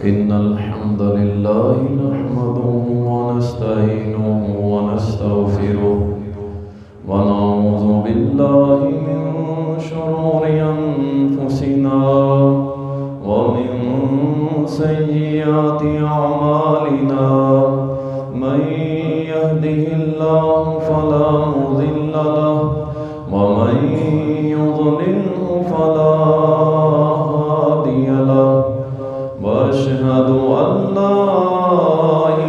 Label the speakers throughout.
Speaker 1: إن الحمد لله نحمده ونستعينه ونستغفره ونعوذ بالله من شرور أنفسنا ومن سيئات أعمالنا من يهده الله فلا مضل له ومن يضلله فلا هادي له وأشهد أن لا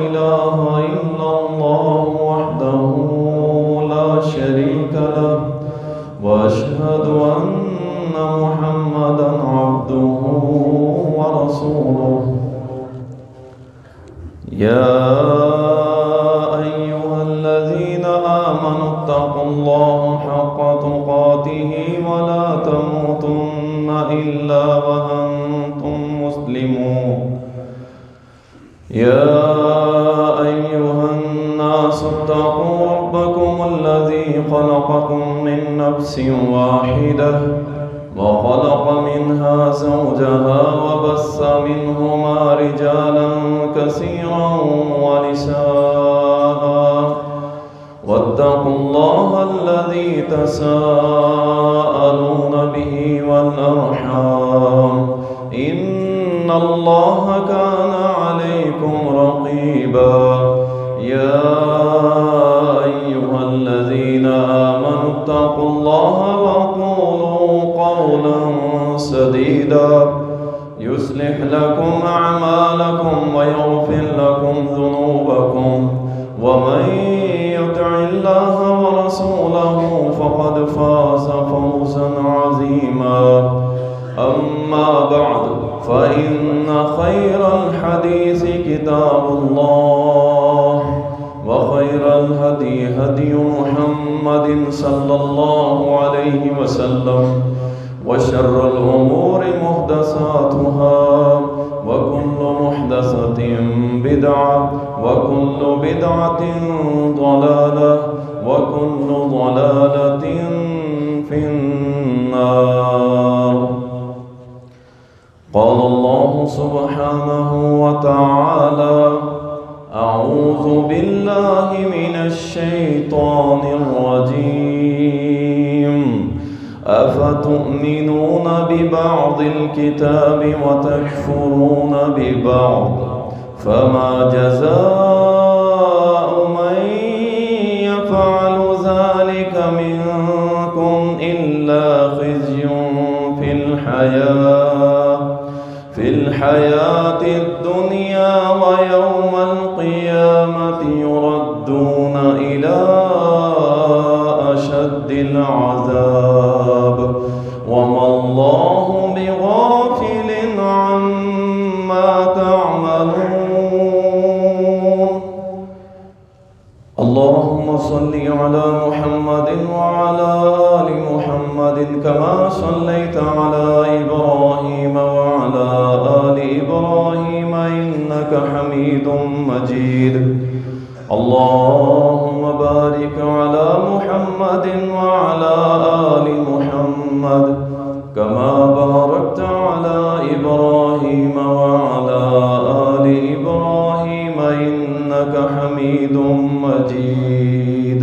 Speaker 1: إله إلا الله وحده لا شريك له وأشهد أن محمدا عبده ورسوله يا أيها الذين آمنوا اتقوا الله حق تقاته ولا تموتن إلا وأنتم مسلمون يا أيها الناس اتقوا ربكم الذي خلقكم من نفس واحدة وخلق منها زوجها وبث منهما رجالا كثيرا ونساء واتقوا الله الذي تساءلون به والأرحام إن الله كان عليكم رقيبا يا أيها الذين آمنوا اتقوا الله وقولوا قولا سديدا يصلح لكم أعمالكم ويغفر لكم ذنوبكم ومن يطع الله ورسوله فقد فاز فوزا عظيما أما بعد فإن خير الحديث كتاب الله وخير الهدي هدي محمد صلى الله عليه وسلم وشر الأمور محدثاتها وكل محدثة بدعة وكل بدعة ضلالة وكل ضلالة في النار. قال الله سبحانه وتعالى: أعوذ بالله من الشيطان الرجيم. أفتؤمنون ببعض الكتاب وتكفرون ببعض فما جزاء من يفعل ذلك منكم إلا خزي في الحياة الدنيا ويوم القيامة يردون إلى أشد العذاب وما الله بغافل عما تعملون. اللهم صل على محمد وعلى آل محمد كما صليت على إبراهيم وعلى آل إبراهيم إنك حميد مجيد. اللهم بارك على محمد وعلى آل محمد كما باركت على إبراهيم وعلى آل إبراهيم إنك حميد مجيد.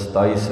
Speaker 1: 27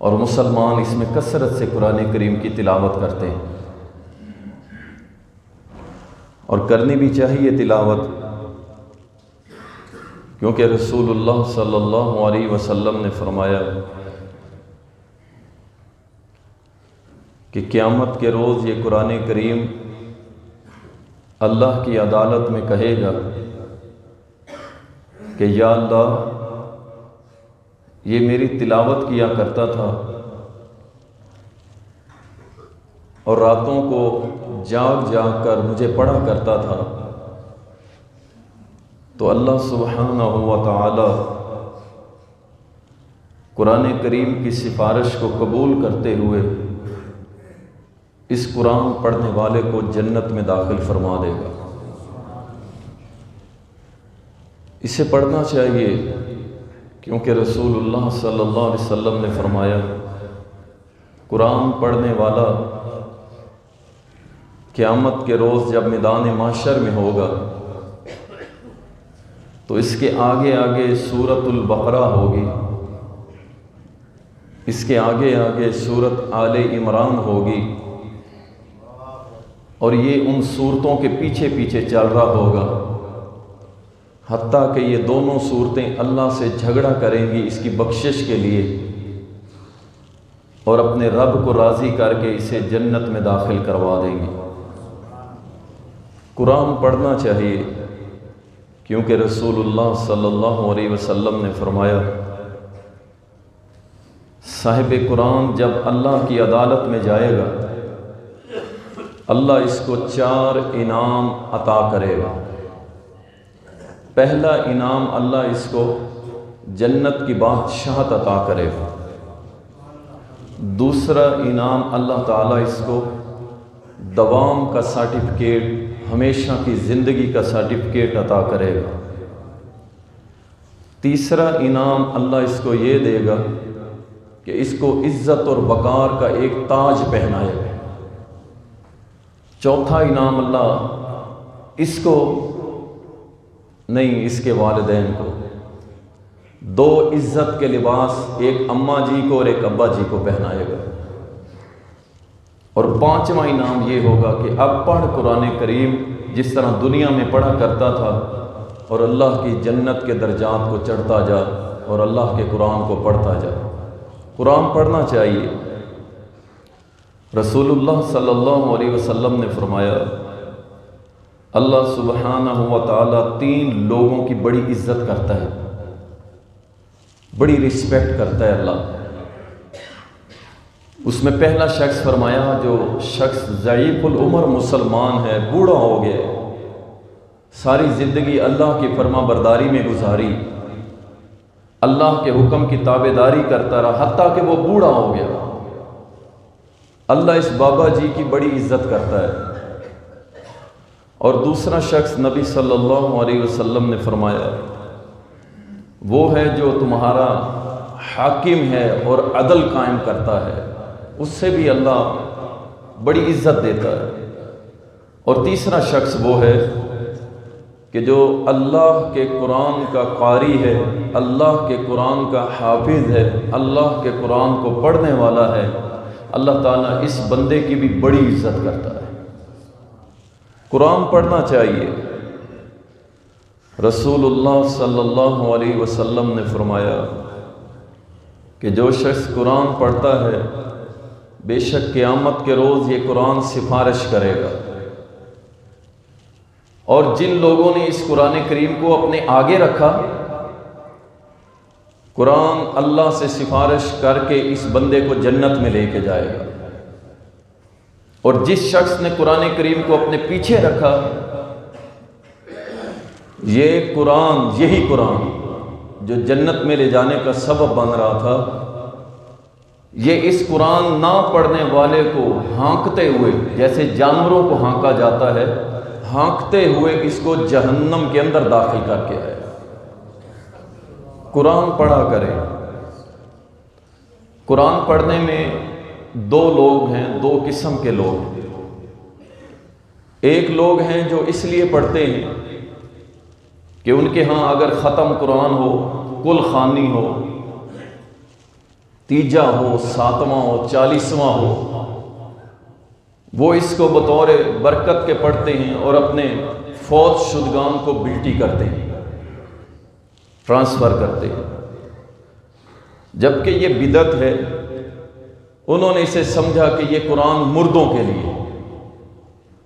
Speaker 1: اور مسلمان اس میں کثرت سے قرآن کریم کی تلاوت کرتے ہیں، اور کرنی بھی چاہیے تلاوت، کیونکہ رسول اللہ صلی اللہ علیہ وسلم نے فرمایا کہ قیامت کے روز یہ قرآن کریم اللہ کی عدالت میں کہے گا کہ یا اللہ، یہ میری تلاوت کیا کرتا تھا اور راتوں کو جاگ جاگ کر مجھے پڑھا کرتا تھا، تو اللہ سبحانہ و تعالی قرآن کریم کی سفارش کو قبول کرتے ہوئے اس قرآن پڑھنے والے کو جنت میں داخل فرما دے گا۔ اسے پڑھنا چاہیے، کیونکہ رسول اللہ صلی اللہ علیہ وسلم نے فرمایا قرآن پڑھنے والا قیامت کے روز جب میدان محشر میں ہوگا تو اس کے آگے آگے سورۃ البقرہ ہوگی، اس کے آگے آگے سورۃ آل عمران ہوگی، اور یہ ان صورتوں کے پیچھے پیچھے چل رہا ہوگا، حتیٰ کہ یہ دونوں صورتیں اللہ سے جھگڑا کریں گی اس کی بخشش کے لیے، اور اپنے رب کو راضی کر کے اسے جنت میں داخل کروا دیں گی۔ قرآن پڑھنا چاہیے، کیونکہ رسول اللہ صلی اللہ علیہ وسلم نے فرمایا صاحب قرآن جب اللہ کی عدالت میں جائے گا، اللہ اس کو 4 انعام عطا کرے گا۔ پہلا انعام، اللہ اس کو جنت کی بادشاہت عطا کرے گا۔ دوسرا انعام، اللہ تعالیٰ اس کو دوام کا سرٹیفکیٹ، ہمیشہ کی زندگی کا سرٹیفکیٹ عطا کرے گا۔ تیسرا انعام، اللہ اس کو یہ دے گا کہ اس کو عزت اور وقار کا ایک تاج پہنائے گا۔ چوتھا انعام، اللہ اس کو نہیں، اس کے والدین کو 2 عزت کے لباس، ایک اماں جی کو اور ایک ابا جی کو پہنائے گا۔ اور 5واں انعام یہ ہوگا کہ اب پڑھ قرآن کریم جس طرح دنیا میں پڑھا کرتا تھا، اور اللہ کی جنت کے درجات کو چڑھتا جا اور اللہ کے قرآن کو پڑھتا جا۔ قرآن پڑھنا چاہیے۔ رسول اللہ صلی اللہ علیہ وسلم نے فرمایا اللہ سبحانہ و تعالیٰ 3 لوگوں کی بڑی عزت کرتا ہے، بڑی رسپیکٹ کرتا ہے اللہ۔ اس میں پہلا شخص فرمایا جو شخص ضعیف العمر مسلمان ہے، بوڑھا ہو گیا، ساری زندگی اللہ کی فرما برداری میں گزاری، اللہ کے حکم کی تابع داری کرتا رہا حتیٰ کہ وہ بوڑھا ہو گیا، اللہ اس بابا جی کی بڑی عزت کرتا ہے۔ اور دوسرا شخص نبی صلی اللہ علیہ وسلم نے فرمایا وہ ہے جو تمہارا حاکم ہے اور عدل قائم کرتا ہے، اس سے بھی اللہ بڑی عزت دیتا ہے۔ اور تیسرا شخص وہ ہے کہ جو اللہ کے قرآن کا قاری ہے، اللہ کے قرآن کا حافظ ہے، اللہ کے قرآن کو پڑھنے والا ہے، اللہ تعالیٰ اس بندے کی بھی بڑی عزت کرتا ہے۔ قرآن پڑھنا چاہیے۔ رسول اللہ صلی اللہ علیہ وسلم نے فرمایا کہ جو شخص قرآن پڑھتا ہے بے شک قیامت کے روز یہ قرآن سفارش کرے گا، اور جن لوگوں نے اس قرآن کریم کو اپنے آگے رکھا، قرآن اللہ سے سفارش کر کے اس بندے کو جنت میں لے کے جائے گا، اور جس شخص نے قرآن کریم کو اپنے پیچھے رکھا، یہ قرآن، یہی قرآن جو جنت میں لے جانے کا سبب بن رہا تھا، یہ اس قرآن نہ پڑھنے والے کو ہانکتے ہوئے، جیسے جانوروں کو ہانکا جاتا ہے، ہانکتے ہوئے اس کو جہنم کے اندر داخل کر کے آئے۔ قرآن پڑھا کریں۔ قرآن پڑھنے میں 2 لوگ ہیں، 2 قسم کے لوگ ہیں۔ ایک لوگ ہیں جو اس لیے پڑھتے ہیں کہ ان کے ہاں اگر ختم قرآن ہو، کل خوانی ہو، تیجا ہو، 7واں ہو، 40واں ہو، وہ اس کو بطور برکت کے پڑھتے ہیں اور اپنے فوت شدگان کو بلٹی کرتے ہیں، ٹرانسفر کرتے ہیں، جبکہ یہ بدعت ہے۔ انہوں نے اسے سمجھا کہ یہ قرآن مردوں کے لیے،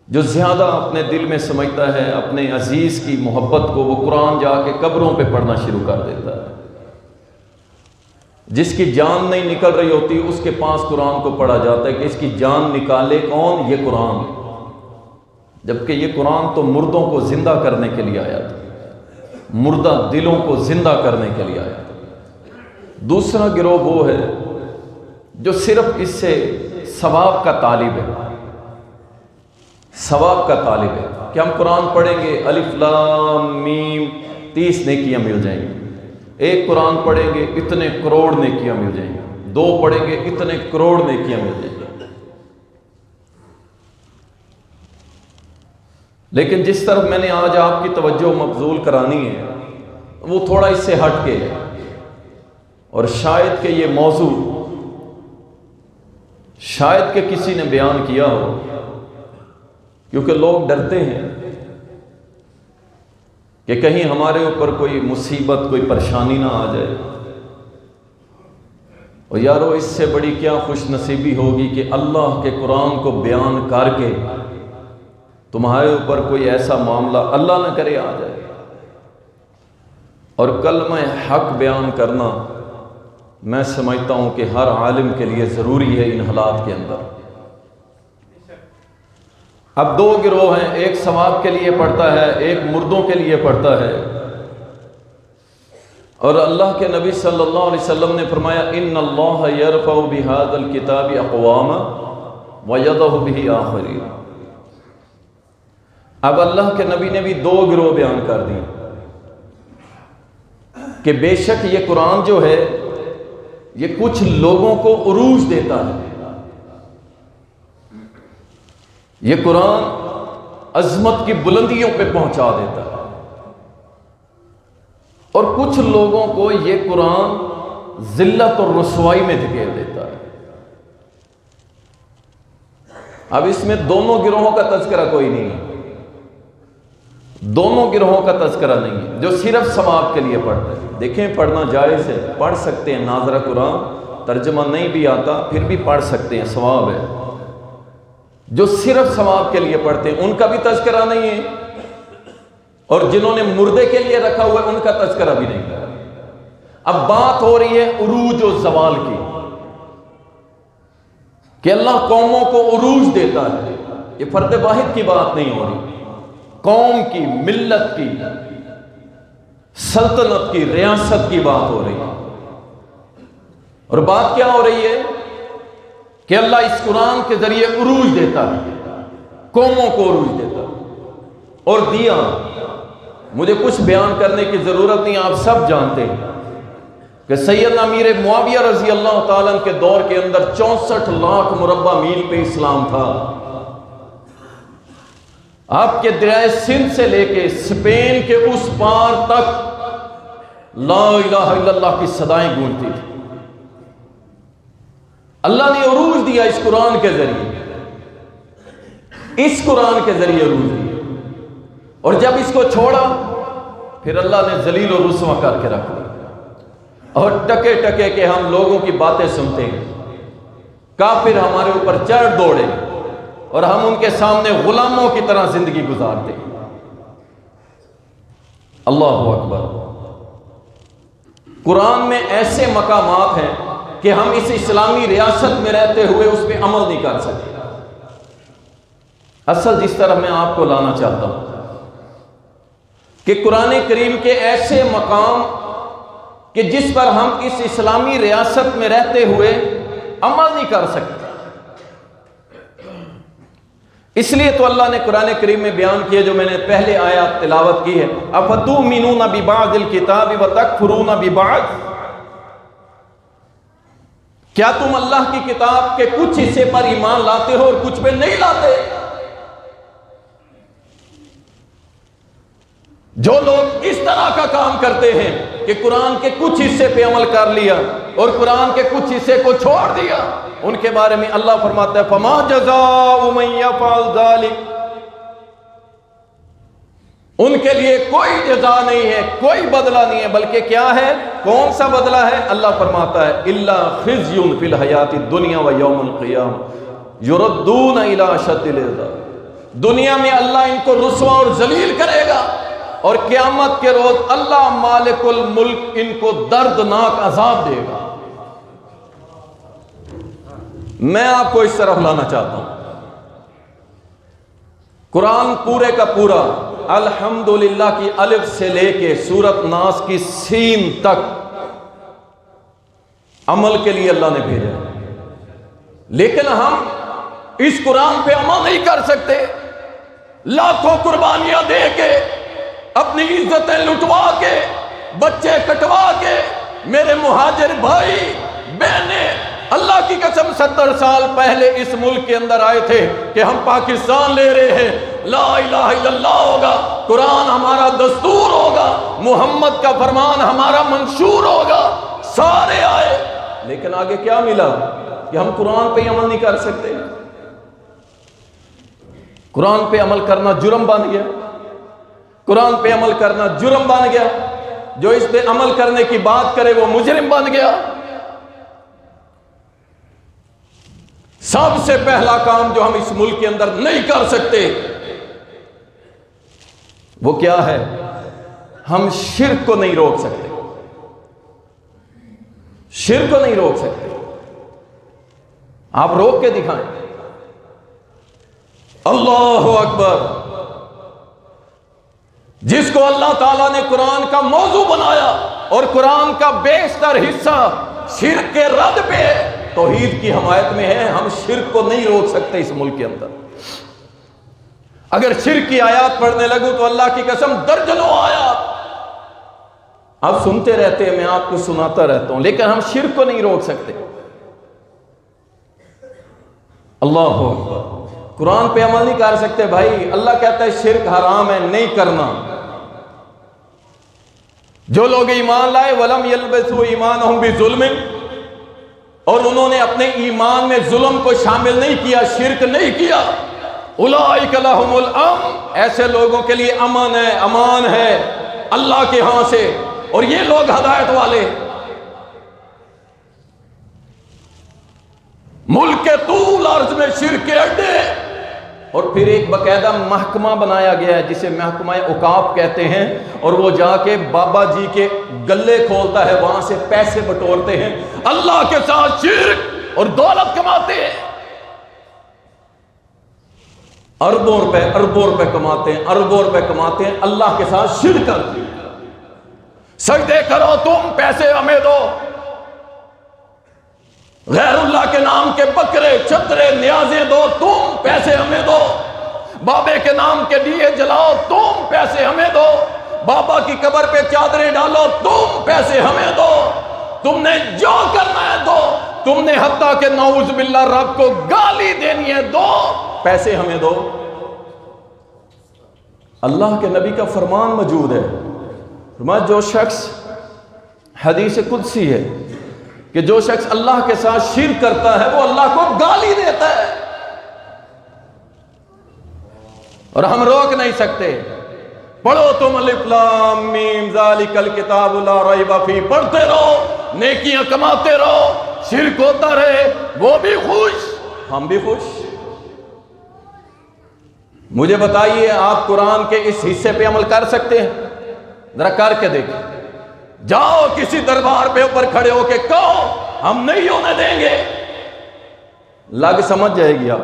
Speaker 1: جو زیادہ اپنے دل میں سمجھتا ہے اپنے عزیز کی محبت کو، وہ قرآن جا کے قبروں پہ پڑھنا شروع کر دیتا ہے۔ جس کی جان نہیں نکل رہی ہوتی اس کے پاس قرآن کو پڑھا جاتا ہے کہ اس کی جان نکالے کون؟ یہ قرآن، جبکہ یہ قرآن تو مردوں کو زندہ کرنے کے لیے آیا تھا، مردہ دلوں کو زندہ کرنے کے لیے آیا تھا۔ دوسرا گروہ وہ ہے جو صرف اس سے ثواب کا طالب ہے، ثواب کا طالب ہے کہ ہم قرآن پڑھیں گے، الف لام میم 30 نیکیاں مل جائیں گی، ایک قرآن پڑھیں گے اتنے کروڑ نیکیاں مل جائیں گی، 2 پڑھیں گے اتنے کروڑ نیکیاں مل جائیں گی۔ لیکن جس طرف میں نے آج آپ کی توجہ مبذول کرانی ہے وہ تھوڑا اس سے ہٹ کے ہے، اور شاید کہ یہ موضوع شاید کہ کسی نے بیان کیا ہو، کیونکہ لوگ ڈرتے ہیں کہ کہیں ہمارے اوپر کوئی مصیبت، کوئی پریشانی نہ آ جائے۔ اور یارو اس سے بڑی کیا خوش نصیبی ہوگی کہ اللہ کے قرآن کو بیان کر کے تمہارے اوپر کوئی ایسا معاملہ اللہ نہ کرے آ جائے۔ اور کلمہ حق بیان کرنا میں سمجھتا ہوں کہ ہر عالم کے لیے ضروری ہے ان حالات کے اندر۔ اب 2 گروہ ہیں، ایک ثواب کے لیے پڑھتا ہے، ایک مردوں کے لیے پڑھتا ہے۔ اور اللہ کے نبی صلی اللہ علیہ وسلم نے فرمایا ان اللہ یرفع بہذا الکتاب اقواما ویضع بہ آخرین۔ اب اللہ کے نبی نے بھی 2 گروہ بیان کر دی کہ بے شک یہ قرآن جو ہے یہ کچھ لوگوں کو عروج دیتا ہے، یہ قرآن عظمت کی بلندیوں پہ پہنچا دیتا ہے، اور کچھ لوگوں کو یہ قرآن ذلت اور رسوائی میں دھکیل دیتا ہے۔ اب اس میں دونوں گروہوں کا تذکرہ کوئی نہیں ہے، دونوں گروہوں کا تذکرہ نہیں ہے۔ جو صرف ثواب کے لیے پڑھتے ہیں، دیکھیں پڑھنا جائز ہے، پڑھ سکتے ہیں، ناظرہ قرآن ترجمہ نہیں بھی آتا پھر بھی پڑھ سکتے ہیں، ثواب ہے۔ جو صرف ثواب کے لیے پڑھتے ہیں ان کا بھی تذکرہ نہیں ہے، اور جنہوں نے مردے کے لیے رکھا ہوا ہے ان کا تذکرہ بھی نہیں ہے۔ اب بات ہو رہی ہے عروج و زوال کی، کہ اللہ قوموں کو عروج دیتا ہے۔ یہ فرد واحد کی بات نہیں ہو رہی، قوم کی، ملت کی، سلطنت کی، ریاست کی بات ہو رہی ہے۔ اور بات کیا ہو رہی ہے کہ اللہ اس قرآن کے ذریعے عروج دیتا ہے، قوموں کو عروج دیتا ہے، اور دیا۔ مجھے کچھ بیان کرنے کی ضرورت نہیں، آپ سب جانتے ہیں کہ سیدنا امیر معاویہ رضی اللہ تعالیٰ عنہ کے دور کے اندر 64 لاکھ مربع میل پہ اسلام تھا۔ آپ کے دریائے سندھ سے لے کے اسپین کے اس پار تک لا الہ الا اللہ کی صدائیں گونجتی تھی۔ اللہ نے عروج دیا اس قرآن کے ذریعے، اس قرآن کے ذریعے عروج دیا، اور جب اس کو چھوڑا پھر اللہ نے ذلیل و رسوا کر کے رکھ دیا، اور ٹکے ٹکے کے ہم لوگوں کی باتیں سنتے ہیں، کافر ہمارے اوپر چڑھ دوڑے اور ہم ان کے سامنے غلاموں کی طرح زندگی گزارتے ہیں۔ اللہ اکبر۔ قرآن میں ایسے مقامات ہیں کہ ہم اس اسلامی ریاست میں رہتے ہوئے اس پہ عمل نہیں کر سکتے۔ اصل جس طرح میں آپ کو لانا چاہتا ہوں کہ قرآن کریم کے ایسے مقام کہ جس پر ہم اس اسلامی ریاست میں رہتے ہوئے عمل نہیں کر سکتے، اس لیے تو اللہ نے قرآن کریم میں بیان کیا، جو میں نے پہلے آیات تلاوت کی ہے، اَفَتُؤْمِنُونَ بِبَعْضِ الْكِتَابِ وَتَكْفُرُونَ بِبَعْضٍ۔ کیا تم اللہ کی کتاب کے کچھ حصے پر ایمان لاتے ہو اور کچھ پہ نہیں لاتے؟ جو لوگ اس طرح کا کام کرتے ہیں کہ قرآن کے کچھ حصے پہ عمل کر لیا اور قرآن کے کچھ حصے کو چھوڑ دیا، ان کے بارے میں اللہ فرماتا ہے فما جزاء من یفعل ذلک، ان کے لیے کوئی جزا نہیں ہے، کوئی بدلہ نہیں ہے، بلکہ کیا ہے، کون سا بدلہ ہے؟ اللہ فرماتا ہے الا خزی فی الحیات الدنیا و یوم القیامہ یردون الی اشد العذاب، دنیا میں اللہ ان کو رسوا اور ذلیل کرے گا، اور قیامت کے روز اللہ مالک الملک ان کو دردناک عذاب دے گا۔ میں آپ کو اس طرف لانا چاہتا ہوں، قرآن پورے کا پورا الحمدللہ کی الف سے لے کے سورۃ ناس کی سین تک عمل کے لیے اللہ نے بھیجا ہے، لیکن ہم اس قرآن پہ عمل نہیں کر سکتے، لاکھوں قربانیاں دے کے، اپنی عزتیں لٹوا کے، بچے کٹوا کے، میرے مہاجر بھائی بہنیں اللہ کی قسم 70 سال پہلے اس ملک کے اندر آئے تھے کہ ہم پاکستان لے رہے ہیں، لا الہ الا اللہ ہوگا، قرآن ہمارا دستور ہوگا، محمد کا فرمان ہمارا منشور ہوگا، سارے آئے، لیکن آگے کیا ملا کہ ہم قرآن پہ عمل نہیں کر سکتے۔ قرآن پہ عمل کرنا جرم بن گیا، قرآن پہ عمل کرنا جرم بن گیا، جو اس پہ عمل کرنے کی بات کرے وہ مجرم بن گیا۔ سب سے پہلا کام جو ہم اس ملک کے اندر نہیں کر سکتے وہ کیا ہے؟ ہم شرک کو نہیں روک سکتے، شرک کو نہیں روک سکتے۔ آپ روک کے دکھائیں، اللہ اکبر۔ جس کو اللہ تعالیٰ نے قرآن کا موضوع بنایا اور قرآن کا بیشتر حصہ شرک کے رد پہ توحید کی حمایت میں ہے، ہم شرک کو نہیں روک سکتے اس ملک کے اندر۔ اگر شرک کی آیات پڑھنے لگوں تو اللہ کی قسم درجنوں آیات آپ سنتے رہتے ہیں، میں آپ کو سناتا رہتا ہوں، لیکن ہم شرک کو نہیں روک سکتے۔ اللہ اکبر، قرآن پہ عمل نہیں کر سکتے بھائی، اللہ کہتا ہے شرک حرام ہے، نہیں کرنا۔ جو لوگ ایمان لائے وَلَمْ يَلْبَسُوا إِيمَانَهُمْ بِظُلْمٍ، اور انہوں نے اپنے ایمان میں ظلم کو شامل نہیں کیا، شرک نہیں کیا، اولئک لہم الامن، ایسے لوگوں کے لیے امن ہے، امان ہے اللہ کے ہاں سے، اور یہ لوگ ہدایت والے۔ ملک کے طول عرض میں شرک کے اڈے، اور پھر ایک باقاعدہ محکمہ بنایا گیا ہے جسے محکمہ اوقاف کہتے ہیں، اور وہ جا کے بابا جی کے گلے کھولتا ہے، وہاں سے پیسے بٹورتے ہیں، اللہ کے ساتھ شرک اور دولت کماتے ہیں، اربوں روپے کماتے ہیں، اربوں روپے کماتے ہیں، اللہ کے ساتھ شرک کرتے ہیں۔ سجدے کرو تم، پیسے ہمیں دو، غیر اللہ کے نام کے بکرے چھترے نیازیں دو تم، پیسے ہمیں دو، بابے کے نام کے دیے جلاؤ تم، پیسے ہمیں دو، بابا کی قبر پہ چادریں ڈالو تم، پیسے ہمیں دو، تم نے جو کرنا ہے دو، تم نے حتیٰ کہ نعوذ باللہ رب کو گالی دینی ہے دو، پیسے ہمیں دو۔ اللہ کے نبی کا فرمان موجود ہے، فرمایا جو شخص، حدیث قدسی ہے کہ جو شخص اللہ کے ساتھ شرک کرتا ہے وہ اللہ کو گالی دیتا ہے، اور ہم روک نہیں سکتے۔ پڑھو تم الف لام میم ذالک الکتاب لا ریب فیہ، پڑھتے رہو، نیکیاں کماتے رہو، شرک ہوتا رہے، وہ بھی خوش ہم بھی خوش۔ مجھے بتائیے آپ قرآن کے اس حصے پہ عمل کر سکتے ہیں؟ ذرا کر کے دیکھیں، جاؤ کسی دربار پہ اوپر کھڑے ہو کے کہو ہم نہیں ہونے دیں گے، لگ سمجھ جائے گی، آپ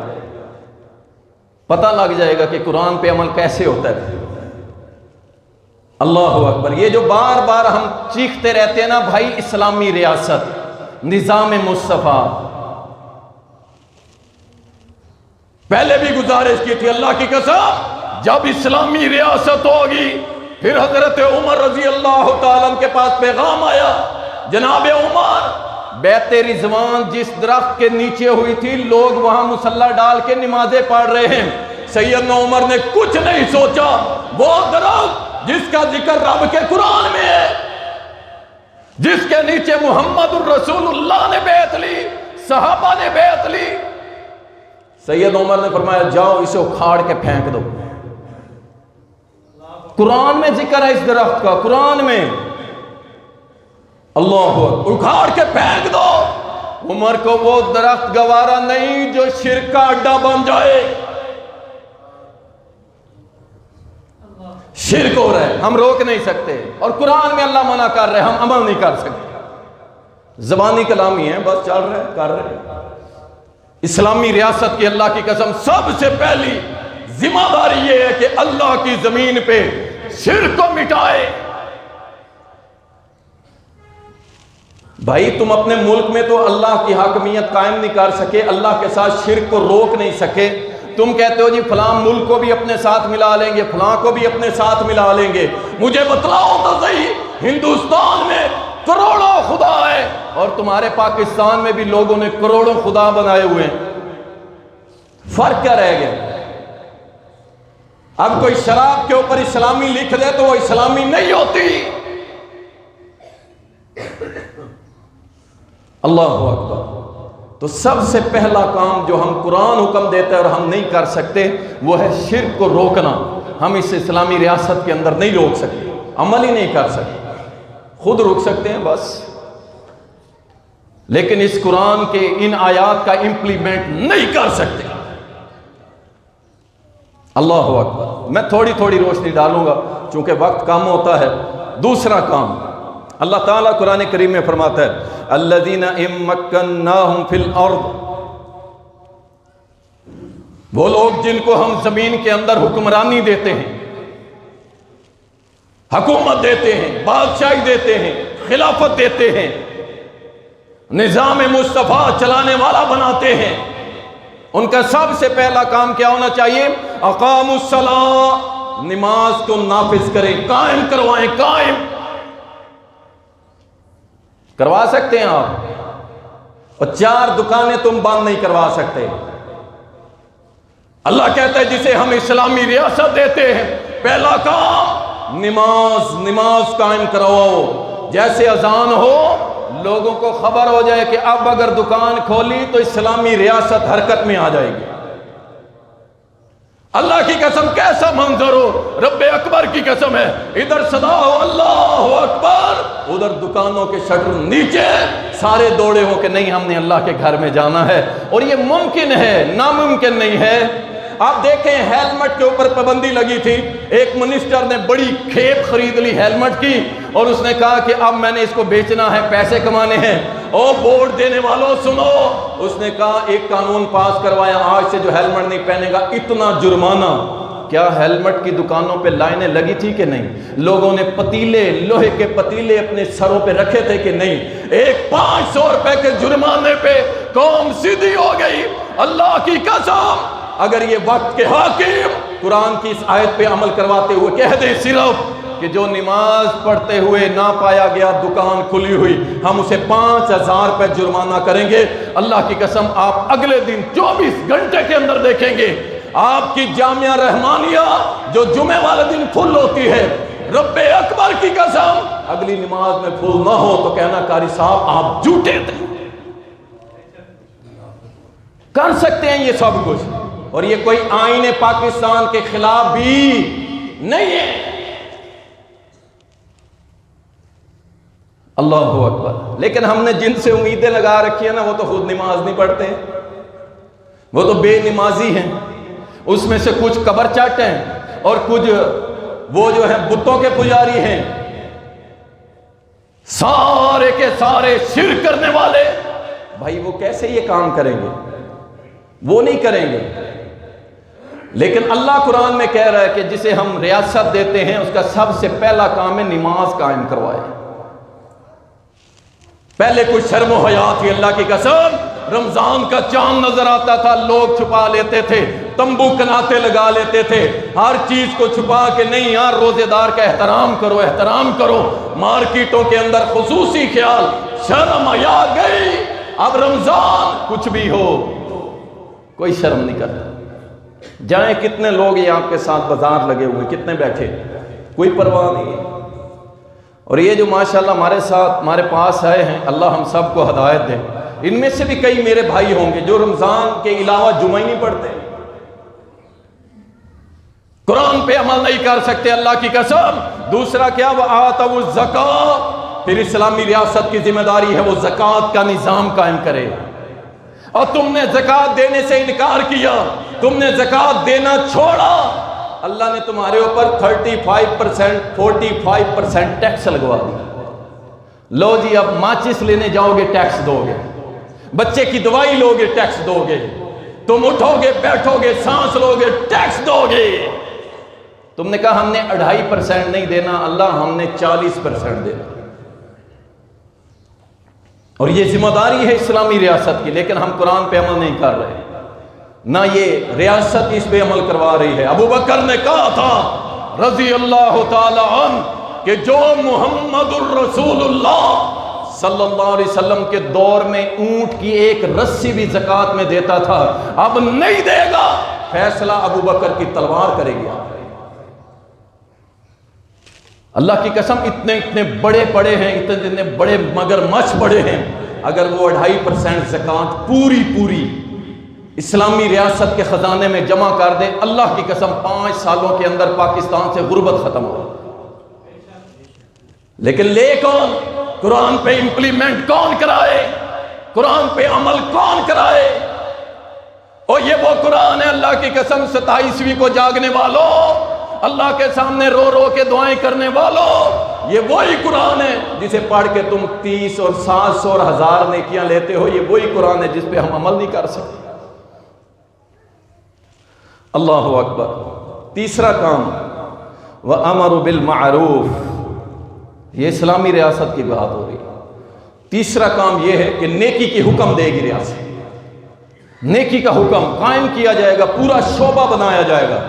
Speaker 1: پتہ لگ جائے گا کہ قرآن پہ عمل کیسے ہوتا ہے۔ اللہ اکبر۔ یہ جو بار بار ہم چیختے رہتے ہیں نا بھائی، اسلامی ریاست، نظام مصطفیٰ، پہلے بھی گزارش کی تھی اللہ کی قسم، جب اسلامی ریاست ہوگی، پھر حضرت عمر رضی اللہ تعالیٰ عنہ کے پاس پیغام آیا، جناب عمر، بیت رضوان جس درخت کے نیچے ہوئی تھی، لوگ وہاں مصلی ڈال کے نمازیں پڑھ رہے ہیں، سیدنا عمر نے کچھ نہیں سوچا، وہ درخت جس کا ذکر رب کے قرآن میں ہے، جس کے نیچے محمد الرسول اللہ نے بیعت لی، صحابہ نے بیعت لی، سید عمر نے فرمایا جاؤ اسے اکھاڑ کے پھینک دو۔ قرآن میں ذکر ہے اس درخت کا، قرآن میں، اللہ اکبر، اکھاڑ کے پھینک دو۔ عمر کو وہ درخت گوارا نہیں جو شرک کا اڈا بن جائے۔ شرک ہو رہا ہے، ہم روک نہیں سکتے، اور قرآن میں اللہ منع کر رہے ہیں، ہم عمل نہیں کر سکتے، زبانی کلامی ہے، بس چل رہے ہیں، کر رہے ہیں۔ اسلامی ریاست کی اللہ کی قسم سب سے پہلی ذمہ داری یہ ہے کہ اللہ کی زمین پہ شرک کو مٹائے۔ بھائی تم اپنے ملک میں تو اللہ کی حاکمیت قائم نہیں کر سکے، اللہ کے ساتھ شرک کو روک نہیں سکے، تم کہتے ہو جی فلاں ملک کو بھی اپنے ساتھ ملا لیں گے، فلاں کو بھی اپنے ساتھ ملا لیں گے۔ مجھے بتلاؤ تو صحیح، ہندوستان میں کروڑوں خدا ہے، اور تمہارے پاکستان میں بھی لوگوں نے کروڑوں خدا بنائے ہوئے ہیں، فرق کیا رہ گیا؟ اب کوئی شراب کے اوپر اسلامی لکھ دے تو وہ اسلامی نہیں ہوتی۔ اللہ اکبر۔ تو سب سے پہلا کام جو ہم قرآن حکم دیتا ہے اور ہم نہیں کر سکتے وہ ہے شرک کو روکنا۔ ہم اس اسلامی ریاست کے اندر نہیں روک سکتے، عمل ہی نہیں کر سکتے، خود روک سکتے ہیں بس، لیکن اس قرآن کے ان آیات کا امپلیمنٹ نہیں کر سکتے۔ اللہ اکبر۔ میں تھوڑی تھوڑی روشنی ڈالوں گا چونکہ وقت کم ہوتا ہے۔ دوسرا کام اللہ تعالیٰ قرآن کریم میں فرماتا ہے الذین ان مکناہم فی الارض، وہ لوگ جن کو ہم زمین کے اندر حکمرانی دیتے ہیں، حکومت دیتے ہیں، بادشاہی دیتے ہیں، خلافت دیتے ہیں، نظام مصطفیٰ چلانے والا بناتے ہیں، ان کا سب سے پہلا کام کیا ہونا چاہیے؟ اقاموا الصلاۃ، نماز کو نافذ کریں، قائم کروائیں، قائم کروا سکتے ہیں آپ، اور 4 دکانیں تم بند نہیں کروا سکتے۔ اللہ کہتا ہے جسے ہم اسلامی ریاست دیتے ہیں پہلا کام نماز قائم کرواؤ، جیسے اذان ہو لوگوں کو خبر ہو جائے کہ اب اگر دکان کھولی تو اسلامی ریاست حرکت میں آ جائے گی۔ اللہ کی قسم کیسا منظر ہو، رب اکبر کی قسم ہے، ادھر صدا ہو اللہ اکبر، ادھر دکانوں کے شٹر نیچے، سارے دوڑے ہو کہ نہیں ہم نے اللہ کے گھر میں جانا ہے، اور یہ ممکن ہے، ناممکن نہیں ہے۔ آپ دیکھیں ہیلمٹ کے اوپر پابندی لگی تھی، ایک منسٹر نے بڑی کھیپ خرید لی ہیلمٹ کی، اور اس نے کہا کہ اب میں نے اس کو بیچنا ہے، پیسے کمانے ہیں۔ او ووٹ دینے والوں سنو، اس نے کہا ایک قانون پاس کروایا، آج سے جو ہیلمٹ نہیں پہنے گا اتنا جرمانہ۔ کیا ہیلمٹ کی دکانوں پہ لائنیں لگی تھی کہ نہیں؟ لوگوں نے پتیلے، لوہے کے پتیلے اپنے سروں پہ رکھے تھے کہ نہیں؟ ایک 500 روپے کے جرمانے پہ قوم سیدھی ہو گئی۔ اللہ کی قسم اگر یہ وقت کے حاکم قرآن کی اس آیت پہ عمل کرواتے ہوئے کہہ دیں صرف کہ جو نماز پڑھتے ہوئے نہ پایا گیا دکان کھلی ہوئی، ہم اسے 5000 روپے جرمانہ کریں گے، اللہ کی قسم آپ اگلے دن 24 گھنٹے کے اندر دیکھیں گے آپ کی جامعہ رحمانیہ جو جمعے والے دن فل ہوتی ہے، رب اکبر کی قسم اگلی نماز میں فل نہ ہو تو کہنا قاری صاحب آپ جھوٹے تھے۔ کر سکتے ہیں یہ سب کچھ، اور یہ کوئی آئین پاکستان کے خلاف بھی نہیں ہے۔ اللہ اکبر۔ لیکن ہم نے جن سے امیدیں لگا رکھی ہیں نا وہ تو خود نماز نہیں پڑھتے، وہ تو بے نمازی ہیں، اس میں سے کچھ قبر چٹ ہیں اور کچھ وہ جو ہیں بتوں کے پجاری ہیں، سارے کے سارے شرک کرنے والے۔ بھائی وہ کیسے یہ کام کریں گے؟ وہ نہیں کریں گے۔ لیکن اللہ قرآن میں کہہ رہا ہے کہ جسے ہم ریاست دیتے ہیں اس کا سب سے پہلا کام ہے نماز قائم کروائے۔ پہلے کچھ شرم و حیا تھی، اللہ کی قسم رمضان کا چاند نظر آتا تھا لوگ چھپا لیتے تھے، تمبو کناتے لگا لیتے تھے، ہر چیز کو چھپا کے نہیں یار روزے دار کا احترام کرو، احترام کرو۔ مارکیٹوں کے اندر خصوصی خیال، شرم حیا گئی۔ اب رمضان کچھ بھی ہو کوئی شرم نہیں کرتا، جائیں کتنے لوگ یہ آپ کے ساتھ بازار لگے ہوئے، کتنے بیٹھے، کوئی پرواہ نہیں ہے۔ اور یہ جو ماشاءاللہ ہمارے ساتھ ہمارے پاس آئے ہیں، اللہ ہم سب کو ہدایت دے. ان میں سے بھی کئی میرے بھائی ہوں گے جو رمضان کے علاوہ جمعہ ہی نہیں پڑھتے، قرآن پہ عمل نہیں کر سکتے، اللہ کی قسم. دوسرا کیا؟ وَآتَوُا الزَّکَاۃَ، پھر اسلامی ریاست کی ذمہ داری ہے وہ زکوٰۃ کا نظام قائم کرے. اور تم نے زکوٰۃ دینے سے انکار کیا، تم نے زکوٰۃ دینا چھوڑا، اللہ نے تمہارے اوپر 35% 45% ٹیکس لگوا دیا. لو جی اب ماچس لینے جاؤ گے ٹیکس دو گے، بچے کی دوائی لو گے ٹیکس دو گے، تم اٹھو گے بیٹھو گے سانس لو گے ٹیکس دو گے. تم نے کہا ہم نے 2.5% نہیں دینا، اللہ ہم نے 40% دینا. اور یہ ذمہ داری ہے اسلامی ریاست کی، لیکن ہم قرآن پہ عمل نہیں کر رہے، نہ یہ ریاست اس پہ عمل کروا رہی ہے. ابو بکر نے کہا تھا رضی اللہ تعالی عنہ کہ جو محمد الرسول اللہ صلی اللہ علیہ وسلم کے دور میں اونٹ کی ایک رسی بھی زکوٰۃ میں دیتا تھا، اب نہیں دے گا، فیصلہ ابو بکر کی تلوار کرے گی. اللہ کی قسم اتنے اتنے بڑے پڑے ہیں، اتنے بڑے مگر مچھ بڑے ہیں، اگر وہ 2.5% زکوٰۃ پوری اسلامی ریاست کے خزانے میں جمع کر دے، اللہ کی قسم 5 سالوں کے اندر پاکستان سے غربت ختم ہو. لیکن لے کون؟ قرآن پہ امپلیمنٹ کون کرائے؟ قرآن پہ عمل کون کرائے؟ اور یہ وہ قرآن ہے اللہ کی قسم 27ویں کو جاگنے والوں، اللہ کے سامنے رو رو کے دعائیں کرنے والوں، یہ وہی قرآن ہے جسے پڑھ کے تم 30 اور 700 اور 1000 نیکیاں لیتے ہو. یہ وہی قرآن ہے جس پہ ہم عمل نہیں کر سکتے. اللہ اکبر. تیسرا کام وَأَمَرُ بِالْمَعْرُوفِ، یہ اسلامی ریاست کی بات ہو رہی ہے. تیسرا کام یہ ہے کہ نیکی کی حکم دے گی ریاست، نیکی کا حکم قائم کیا جائے گا، پورا شعبہ بنایا جائے گا.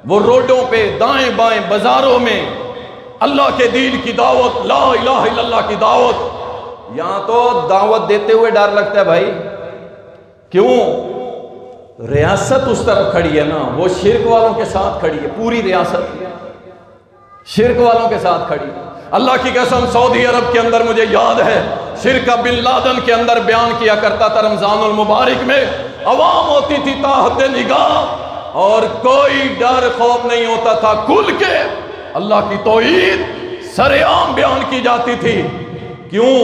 Speaker 1: وہ روڈوں پہ دائیں بائیں بازاروں میں اللہ کے دین کی دعوت، لا الہ الا اللہ کی دعوت. یہاں تو دعوت دیتے ہوئے ڈر لگتا ہے بھائی، کیوں؟ ریاست اس طرف کھڑی ہے نا، وہ شرک والوں کے ساتھ کھڑی ہے، پوری ریاست شرک والوں کے ساتھ کھڑی ہے. اللہ کی قسم سعودی عرب کے اندر مجھے یاد ہے، شرک بن لادن کے اندر بیان کیا کرتا تھا رمضان المبارک میں، عوام ہوتی تھی تحت نگاہ اور کوئی ڈر خوف نہیں ہوتا تھا، کھل کے اللہ کی توحید سر عام بیان کی جاتی تھی. کیوں؟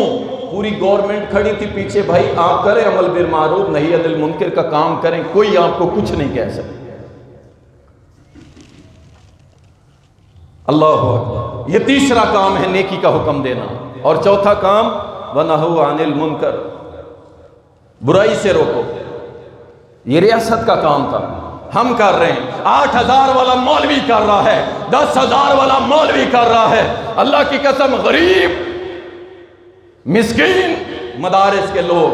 Speaker 1: پوری گورنمنٹ کھڑی تھی پیچھے، بھائی آپ کریں عمل بالمعروف نہی عن المنکر کا کام کریں، کوئی آپ کو کچھ نہیں کہہ سکتا. اللہ اکبر. یہ تیسرا کام ہے نیکی کا حکم دینا. اور چوتھا کام وَنَهُ عَنِ الْمُنْكَرِ، برائی سے روکو. یہ ریاست کا کام تھا، ہم کر رہے ہیں. 8000 والا مولوی کر رہا ہے، 10,000 والا مولوی کر رہا ہے. اللہ کی قسم غریب مسکین مدارس کے لوگ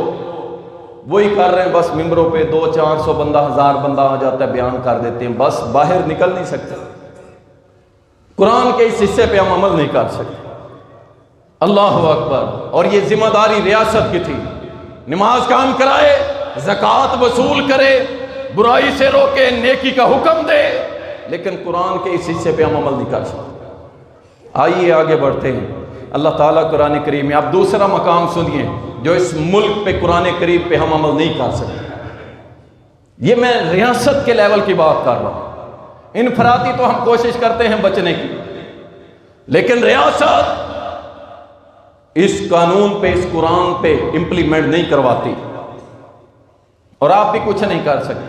Speaker 1: وہی کر رہے ہیں. بس ممبروں پہ 200-400 بندہ 1000 بندہ آ جاتا ہے، بیان کر دیتے ہیں، بس باہر نکل نہیں سکتے. قرآن کے اس حصے پہ ہم عمل نہیں کر سکتے. اللہ اکبر. اور یہ ذمہ داری ریاست کی تھی، نماز قائم کرائے، زکوٰۃ وصول کرے، برائی سے روکے، نیکی کا حکم دے، لیکن قرآن کے اس حصے پہ ہم عمل نہیں کر سکتے. آئیے آگے بڑھتے ہیں. اللہ تعالیٰ قرآن کریم میں اب دوسرا مقام سنیے جو اس ملک پہ قرآن کریم پہ ہم عمل نہیں کر سکتے. یہ میں ریاست کے لیول کی بات کر رہا ہوں. انفرادی تو ہم کوشش کرتے ہیں بچنے کی، لیکن ریاست اس قانون پہ اس قرآن پہ امپلیمنٹ نہیں کرواتی، اور آپ بھی کچھ نہیں کر سکتے.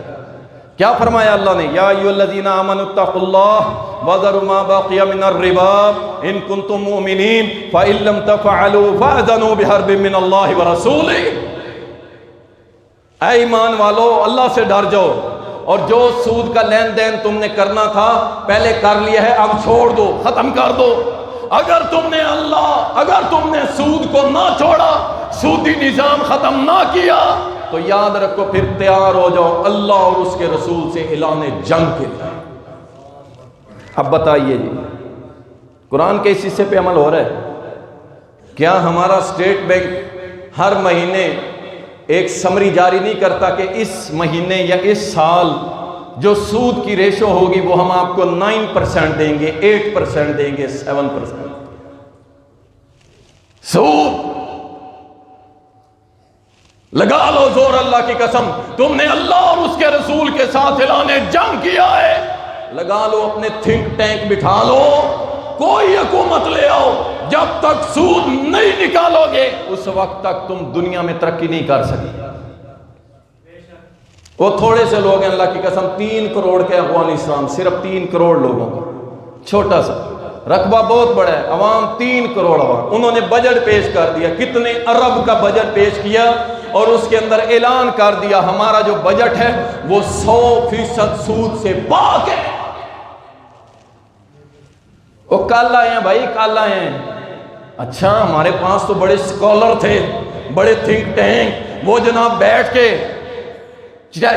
Speaker 1: کیا فرمایا اللہ نے؟ یا ایھا الذین آمنوا اتقوا اللہ وذروا ما بقی من الربا ان کنتم مؤمنین فإن لم تفعلوا فأذنوا بحرب من اللہ ورسولہ. اے ایمان والو، اللہ سے ڈر جاؤ، اور جو سود کا لین دین تم نے کرنا تھا پہلے کر لیا ہے، اب چھوڑ دو، ختم کر دو. اگر تم نے سود کو نہ چھوڑا، سودی نظام ختم نہ کیا، تو یاد رکھو پھر تیار ہو جاؤ اللہ اور اس کے رسول سے اعلان جنگ کے لیے. اب بتائیے جی، قرآن کے اس حصے پہ عمل ہو رہا ہے کیا؟ ہمارا اسٹیٹ بینک ہر مہینے ایک سمری جاری نہیں کرتا کہ اس مہینے یا اس سال جو سود کی ریشو ہوگی وہ ہم آپ کو 9% دیں گے، 8% دیں گے، 7%؟ سود لگا لو زور، اللہ کی قسم تم نے اللہ اور اس کے رسول کے ساتھ اعلان جنگ کیا ہے، لگا لو اپنے تھنک ٹینک بٹھا لو، کوئی حکومت لے آؤ، جب تک سود نہیں نکالو گے اس وقت تک تم دنیا میں ترقی نہیں کر سکتے۔ وہ تھوڑے سے لوگ ہیں، اللہ کی قسم 3 کروڑ کے افغانستان، صرف 3 کروڑ لوگوں کا چھوٹا سا رقبہ، بہت بڑا ہے، عوام 3 کروڑ عوام، انہوں نے بجٹ پیش کر دیا، کتنے ارب کا بجٹ پیش کیا، اور اس کے اندر اعلان کر دیا ہمارا جو بجٹ ہے وہ 100% سود سے پاک ہے۔ وہ کل آئے ہیں بھائی، کل آئے ہیں، اچھا ہمارے پاس تو بڑے اسکالر تھے، بڑے تھنک ٹینک، وہ جناب بیٹھ کے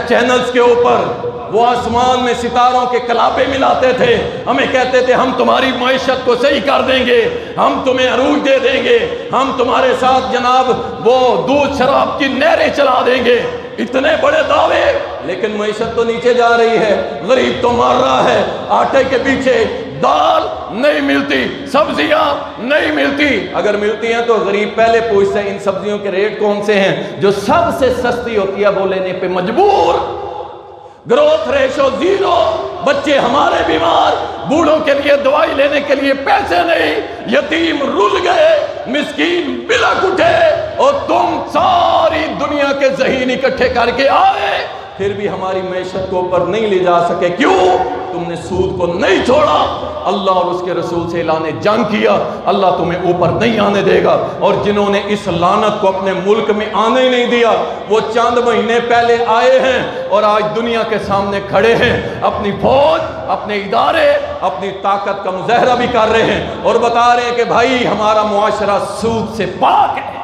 Speaker 1: چینلز کے اوپر وہ آسمان میں ستاروں کے کلابے ملاتے تھے، ہمیں کہتے تھے ہم تمہاری معیشت کو صحیح کر دیں گے، ہم تمہیں عروج دے دیں گے، ہم تمہارے ساتھ جناب وہ دودھ شراب کی نہریں چلا دیں گے، اتنے بڑے دعوے، لیکن معیشت تو نیچے جا رہی ہے، غریب تو مر رہا ہے، آٹے کے پیچھے دال نہیں ملتی، سبزیاں نہیں ملتی، اگر ملتی ہیں تو غریب پہلے پوچھتا ہے ان سبزیوں کے ریٹ کون سے ہیں، جو سب سے سستی ہوتی ہے وہ لینے پہ مجبور، گروتھ ریشو 0، بچے ہمارے بیمار، بوڑھوں کے لیے دوائی لینے کے لیے پیسے نہیں، یتیم رل گئے، مسکین بلک اٹھے، اور تم ساری دنیا کے ذہین اکٹھے کر کے آئے، پھر بھی ہماری معیشت کو اوپر نہیں لے جا سکے، کیوں؟ تم نے سود کو نہیں چھوڑا، اللہ اور اس کے رسول سے اعلان جنگ کیا، اللہ تمہیں اوپر نہیں آنے دے گا، اور جنہوں نے اس لعنت کو اپنے ملک میں آنے ہی نہیں دیا، وہ چند مہینے پہلے آئے ہیں اور آج دنیا کے سامنے کھڑے ہیں، اپنی فوج، اپنے ادارے، اپنی طاقت کا مظاہرہ بھی کر رہے ہیں، اور بتا رہے ہیں کہ بھائی ہمارا معاشرہ سود سے پاک ہے۔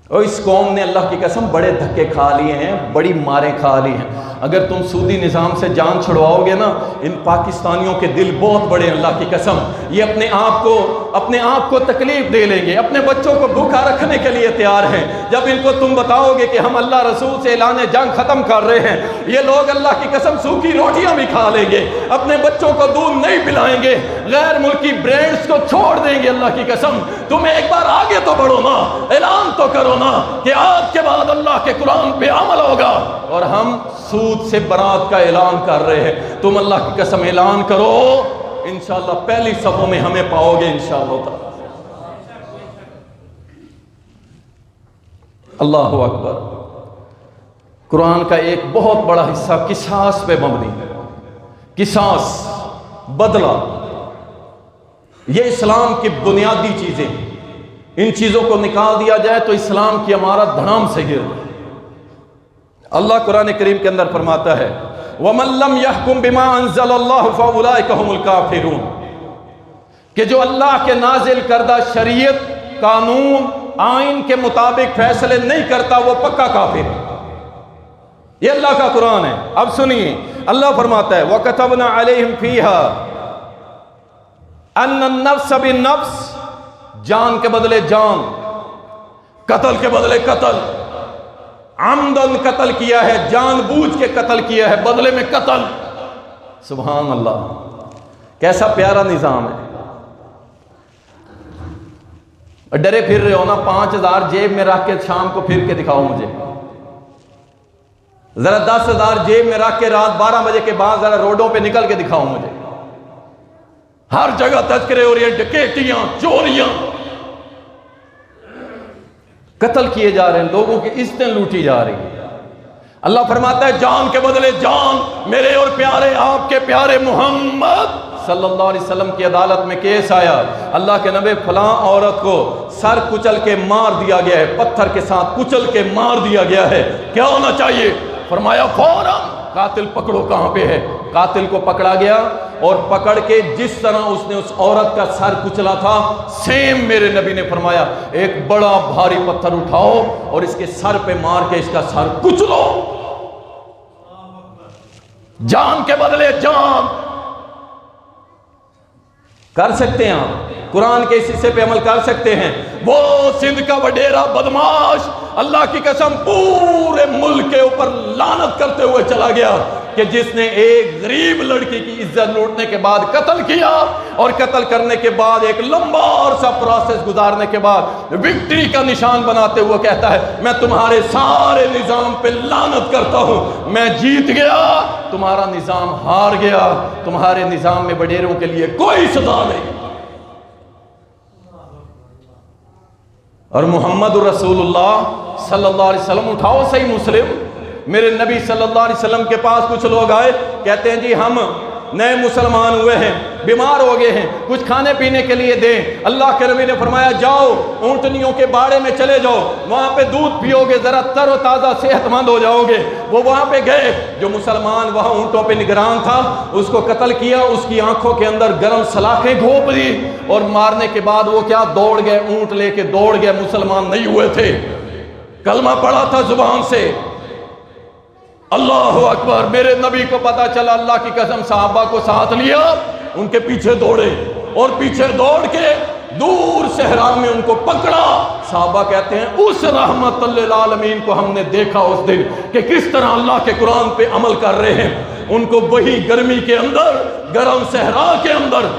Speaker 1: اور اس قوم نے اللہ کی قسم بڑے دھکے کھا لیے ہیں، بڑی ماریں کھا لی ہیں، اگر تم سودی نظام سے جان چھڑواؤ گے نا، ان پاکستانیوں کے دل بہت بڑے ہیں، اللہ کی قسم یہ اپنے آپ کو تکلیف دے لیں گے، اپنے بچوں کو بھوکا رکھنے کے لیے تیار ہیں، جب ان کو تم بتاؤ گے کہ ہم اللہ رسول سے اعلان جنگ ختم کر رہے ہیں، یہ لوگ اللہ کی قسم سوکھی روٹیاں بھی کھا لیں گے، اپنے بچوں کو دودھ نہیں پلائیں گے، غیر ملکی برینڈز کو چھوڑ دیں گے، اللہ کی قسم تم ایک بار آگے تو بڑھو نا، اعلان تو کرو نا کہ آج کے بعد اللہ کے قرآن پہ عمل ہوگا، اور ہم سود سے برات کا اعلان کر رہے ہیں، تم اللہ کی قسم اعلان کرو، انشاءاللہ پہلی صفوں میں ہمیں پاؤ گے انشاءاللہ تعالی۔ اللہ اکبر۔ قرآن کا ایک بہت بڑا حصہ قصاص پہ مبنی ہے، قصاص، بدلہ، یہ اسلام کی بنیادی چیزیں، ان چیزوں کو نکال دیا جائے تو اسلام کی عمارت دھڑام سے گر جائے۔ اللہ قرآن کریم کے اندر فرماتا ہے وَمَن لَّمْ يَحْكُمْ بِمَا أَنزَلَ اللَّهُ فَأُولَٰئِكَ هُمُ الْكَافِرُونَ، کہ جو اللہ کے نازل کردہ شریعت، قانون، آئین کے مطابق فیصلے نہیں کرتا وہ پکا کافر ہے، یہ اللہ کا قرآن ہے۔ اب سنیے، اللہ فرماتا ہے وَكَتَبْنَا عَلَيْهِمْ فِيهَا أَنَّ النَّفْسَ بِالنَّفْسِ، جان کے بدلے جان، قتل کے بدلے قتل، عمدن قتل کیا ہے، جان بوجھ کے قتل کیا ہے، بدلے میں قتل، سبحان اللہ، کیسا پیارا نظام ہے۔ ڈرے پھر رہے ہو نا، 5000 جیب میں رکھ کے شام کو پھر کے دکھاؤ مجھے، ذرا 10,000 جیب میں رکھ کے رات 12 بجے کے بعد ذرا روڈوں پہ نکل کے دکھاؤ مجھے، ہر جگہ تذکرے ہو رہی ہیں، ڈکیتیاں، چوریاں، قتل کیے جا رہے ہیں، لوگوں کی عزتیں لوٹی جا رہی ہیں۔ اللہ فرماتا ہے جان کے بدلے جان، میرے اور پیارے آپ کے پیارے محمد صلی اللہ علیہ وسلم کی عدالت میں کیس آیا، اللہ کے نبی فلاں عورت کو سر کچل کے مار دیا گیا ہے، پتھر کے ساتھ کچل کے مار دیا گیا ہے، کیا ہونا چاہیے؟ فرمایا فوراً قاتل پکڑو، کہاں پہ ہے؟ قاتل کو پکڑا گیا، اور پکڑ کے جس طرح اس نے اس عورت کا سر کچلا تھا، سیم میرے نبی نے فرمایا ایک بڑا بھاری پتھر اٹھاؤ اور اس کے سر پہ مار کے اس کا سر کچلو۔ جان کے بدلے جان، کر سکتے ہیں آپ، قرآن کے اس حصے پہ عمل کر سکتے ہیں۔ وہ سندھ کا وڈیرا بدماش اللہ کی قسم پورے ملک کے اوپر لعنت کرتے ہوئے چلا گیا، کہ جس نے ایک غریب لڑکی کی عزت لوٹنے کے بعد قتل کیا اور قتل کرنے کے بعد ایک لمبا عرصہ پروسیس گزارنے کے بعد وکٹری کا نشان بناتے ہوئے کہتا ہے میں تمہارے سارے نظام پہ لعنت کرتا ہوں، میں جیت گیا، تمہارا نظام ہار گیا، تمہارے نظام میں وڈیروں کے لیے کوئی سزا نہیں۔ اور محمد رسول اللہ صلی اللہ علیہ وسلم، اٹھاؤ صحیح مسلم، میرے نبی صلی اللہ علیہ وسلم کے پاس کچھ لوگ آئے، کہتے ہیں جی ہم نئے مسلمان ہوئے ہیں، بیمار ہو گئے ہیں، کچھ کھانے پینے کے لیے دیں۔ اللہ کے نبی نے فرمایا جاؤ اونٹنیوں کے باڑے میں چلے جاؤ، وہاں پہ دودھ پیو گے، ذرا تر و تازہ صحت مند ہو جاؤ گے۔ وہ وہاں پہ گئے، جو مسلمان وہاں اونٹوں پہ نگران تھا اس کو قتل کیا، اس کی آنکھوں کے اندر گرم سلاخیں گھونپ دی اور مارنے کے بعد وہ کیا دوڑ گئے، اونٹ لے کے دوڑ گئے، مسلمان نہیں ہوئے تھے، کلمہ پڑھا تھا زبان سے، اللہ اکبر۔ میرے نبی کو پتا چلا، اللہ کی قسم صحابہ کو ساتھ لیا، ان کے پیچھے دوڑے اور پیچھے دوڑ کے دور صحرا میں ان کو پکڑا۔ صحابہ کہتے ہیں اس رحمت للعالمین کو ہم نے دیکھا اس دن کہ کس طرح اللہ کے قرآن پہ عمل کر رہے ہیں۔ ان کو وہی گرمی کے اندر، گرم صحرا کے اندر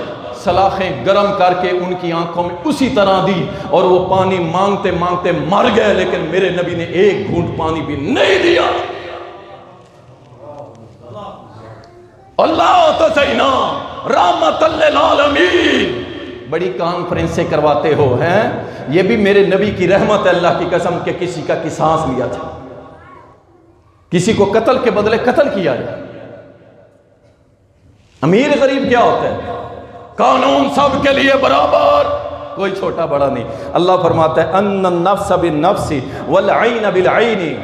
Speaker 1: سلاخیں گرم کر کے ان کی آنکھوں میں اسی طرح دی اور وہ پانی مانگتے مانگتے مر گئے، لیکن میرے نبی نے ایک گھونٹ پانی بھی نہیں دیا۔ اللہ تو سینا رحمت للعالمین۔ بڑی کانفرنسیں کرواتے ہو ہیں، یہ بھی میرے نبی کی رحمت ہے اللہ کی قسم کہ کسی کا قصاص لیا تھا، کسی کو قتل کے بدلے قتل کیا جائے۔ امیر غریب کیا ہوتا ہے؟ قانون سب کے لیے برابر، کوئی چھوٹا بڑا نہیں۔ اللہ فرماتا ہے ان النفس بالنفس والعین بالعین،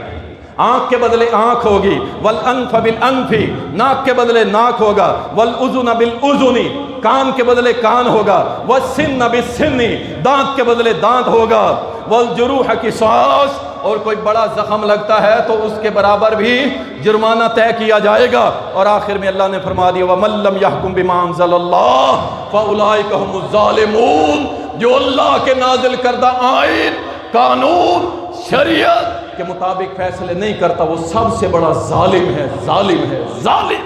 Speaker 1: آنکھ کے بدلے آنکھ ہوگی، والانف بالانف، ناک کے بدلے ناک ہوگا، والاذن بالاذن، کان کے بدلے کان ہوگا، والسن بالسن، دانت کے بدلے دانت ہوگا، والجروح قصاص، اور کوئی بڑا زخم لگتا ہے تو اس کے برابر بھی جرمانہ طے کیا جائے گا۔ اور آخر میں اللہ نے فرما دیا وَمَن لَّمْ يَحْكُم بِمَا أَنزَلَ اللَّهُ فَأُولَٰئِكَ هُمُ الظَّالِمُونَ، جو اللہ کے نازل کردہ آئین، قانون، شریعت کے مطابق فیصلے نہیں کرتا وہ سب سے بڑا ظالم ہے، ظالم ہے، ظالم۔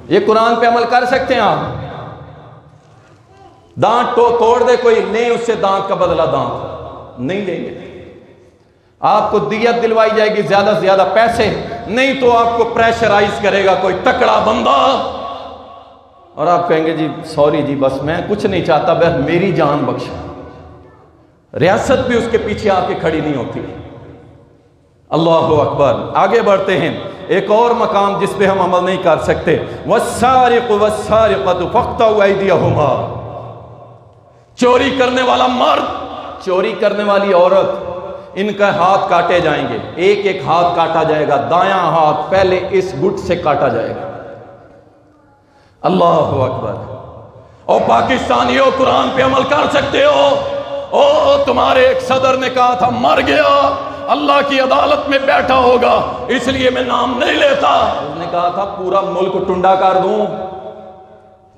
Speaker 1: یہ قرآن پہ عمل کر سکتے ہیں آپ؟ دانت تو توڑ دے کوئی، نہیں اس سے دانت کا بدلہ دانت نہیں لیں گے۔ آپ کو دیت دلوائی جائے گی زیادہ سے زیادہ پیسے، نہیں تو آپ کو پریشرائز کرے گا کوئی تکڑا بندہ اور آپ کہیں گے جی سوری جی بس میں کچھ نہیں چاہتا، بس میری جان بخشا۔ ریاست بھی اس کے پیچھے آ کے کھڑی نہیں ہوتی۔ اللہ اکبر۔ آگے بڑھتے ہیں، ایک اور مقام جس پہ ہم عمل نہیں کر سکتے، والسارق والسارقۃ فاقطعوا ایدیہما، چوری کرنے والا مرد، چوری کرنے والی عورت، ان کا ہاتھ کاٹے جائیں گے، ایک ایک ہاتھ کاٹا جائے گا، دایاں ہاتھ پہلے اس گٹ سے کاٹا جائے گا۔ اللہ اکبر۔ اور پاکستانیوں قرآن پہ عمل کر سکتے ہو؟ او تمہارے ایک صدر نے کہا تھا مر گیا، اللہ کی عدالت میں بیٹھا ہوگا، اس لیے میں نام نہیں لیتا۔ اس نے کہا تھا پورا ملک ٹنڈا کر دوں۔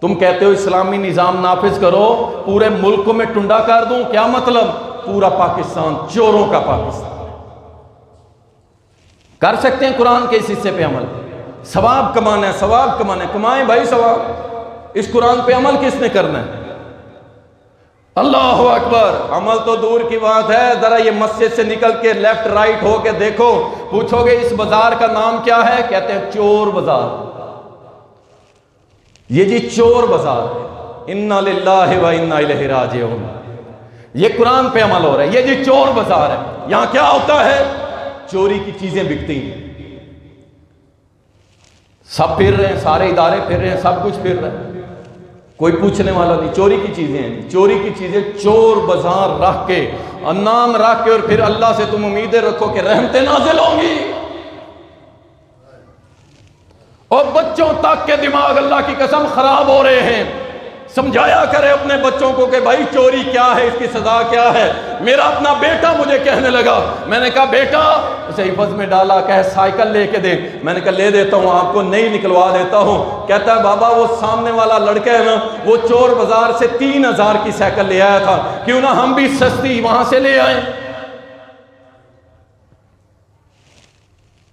Speaker 1: تم کہتے ہو اسلامی نظام نافذ کرو، پورے ملک میں ٹنڈا کر دوں، کیا مطلب؟ پورا پاکستان چوروں کا پاکستان۔ کر سکتے ہیں قرآن کے اس حصے پہ عمل؟ ثواب کمانا ہے، ثواب کمانا ہے، کمائیں بھائی ثواب۔ اس قرآن پہ عمل کس نے کرنا ہے؟ اللہ اکبر۔ عمل تو دور کی بات ہے، ذرا یہ مسجد سے نکل کے لیفٹ رائٹ ہو کے دیکھو، پوچھو گے اس بازار کا نام کیا ہے، کہتے ہیں چور بازار۔ یہ جی چور بازار ہے، انا للہ و انا الیہ راجعون۔ یہ قرآن پہ عمل ہو رہا ہے، یہ جی چور بازار ہے۔ یہاں کیا ہوتا ہے؟ چوری کی چیزیں بکتی ہیں، سب پھر رہے ہیں، سارے ادارے پھر رہے ہیں، سب کچھ پھر رہے ہیں، کوئی پوچھنے والا نہیں۔ چوری کی چیزیں ہیں، چوری کی چیزیں چور بازار رکھ کے، نام رکھ کے، اور پھر اللہ سے تم امیدیں رکھو کہ رحمتیں نازل ہوں گی۔ اور بچوں تک کے دماغ اللہ کی قسم خراب ہو رہے ہیں۔ سمجھایا کرے اپنے بچوں کو کہ بھائی چوری کیا ہے، اس کی سزا کیا ہے۔ میرا اپنا بیٹا مجھے کہنے لگا، میں نے کہا بیٹا، اسے حفظ میں ڈالا، کہے سائیکل لے کے دے، میں نے کہا لے دیتا ہوں، آپ کو نہیں نکلوا دیتا ہوں۔ کہتا ہے بابا وہ سامنے والا لڑکا ہے نا، وہ چور بازار سے 3000 کی سائیکل لے آیا تھا، کیوں نہ ہم بھی سستی وہاں سے لے آئیں۔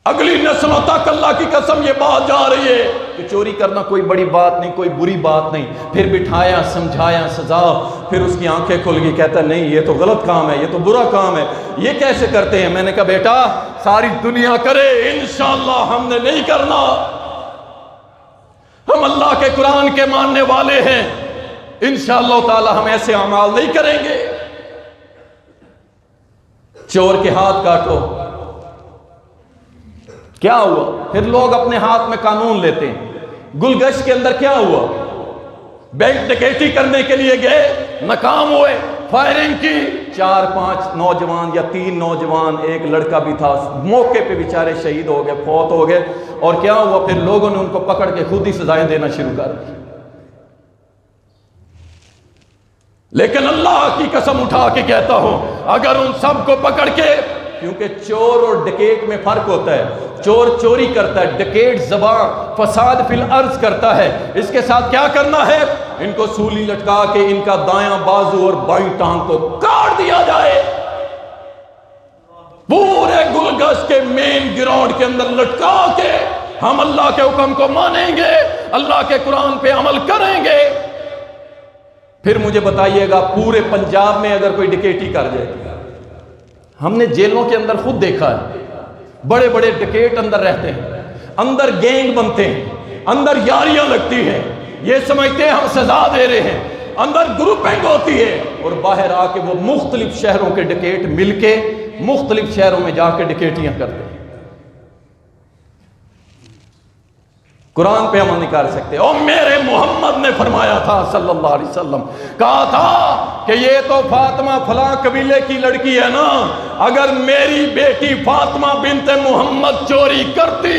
Speaker 1: اگلی نسلوں تک اللہ کی قسم یہ بات جا رہی ہے کہ چوری کرنا کوئی بڑی بات نہیں، کوئی بری بات نہیں. پھر بٹھایا، سمجھایا، سزا، پھر اس کی آنکھیں کھل گئی، کہتا ہے نہیں یہ تو غلط کام ہے، یہ تو برا کام ہے، یہ کیسے کرتے ہیں؟ میں نے کہا بیٹا ساری دنیا کرے، انشاءاللہ ہم نے نہیں کرنا. ہم اللہ کے قرآن کے ماننے والے ہیں، انشاءاللہ تعالی ہم ایسے اعمال نہیں کریں گے. چور کے ہاتھ کاٹو، کیا ہوا؟ پھر لوگ اپنے ہاتھ میں قانون لیتے ہیں. گلگشت کے اندر کیا ہوا؟ بینک ڈکیتی کرنے کے لیے گئے، ناکام ہوئے، فائرنگ کی، 4-5 نوجوان یا 3 نوجوان، ایک لڑکا بھی تھا، موقع پہ بیچارے شہید ہو گئے، فوت ہو گئے. اور کیا ہوا؟ پھر لوگوں نے ان کو پکڑ کے خود ہی سزائیں دینا شروع کر دی. لیکن اللہ کی قسم اٹھا کے کہتا ہوں، اگر ان سب کو پکڑ کے، کیونکہ چور اور ڈکیٹ میں فرق ہوتا ہے. چور چوری کرتا ہے، ڈکیٹ زبان فساد فی الارض کرتا ہے. اس کے ساتھ کیا کرنا ہے؟ ان کو سولی لٹکا کے ان کا دایاں بازو اور بائیں ٹانگ کو کاٹ دیا جائے، پورے گلگشت کے مین گراؤنڈ کے اندر لٹکا کے ہم اللہ کے حکم کو مانیں گے، اللہ کے قرآن پہ عمل کریں گے. پھر مجھے بتائیے گا پورے پنجاب میں اگر کوئی ڈکیٹی کر جائے، ہم نے جیلوں کے اندر خود دیکھا ہے، بڑے بڑے ڈکیٹ اندر رہتے ہیں، اندر گینگ بنتے ہیں، اندر یاریاں لگتی ہیں، یہ سمجھتے ہیں ہم سزا دے رہے ہیں، اندر گروپنگ ہوتی ہے، اور باہر آ کے وہ مختلف شہروں کے ڈکیٹ مل کے مختلف شہروں میں جا کے ڈکیٹیاں کرتے ہیں. قرآن پہ عمل نہیں کر سکتے. اور میرے محمد نے فرمایا تھا صلی اللہ علیہ وسلم، کہا تھا کہ یہ تو فاطمہ فلاں قبیلے کی لڑکی ہے نا، اگر میری بیٹی فاطمہ بنت محمد چوری کرتی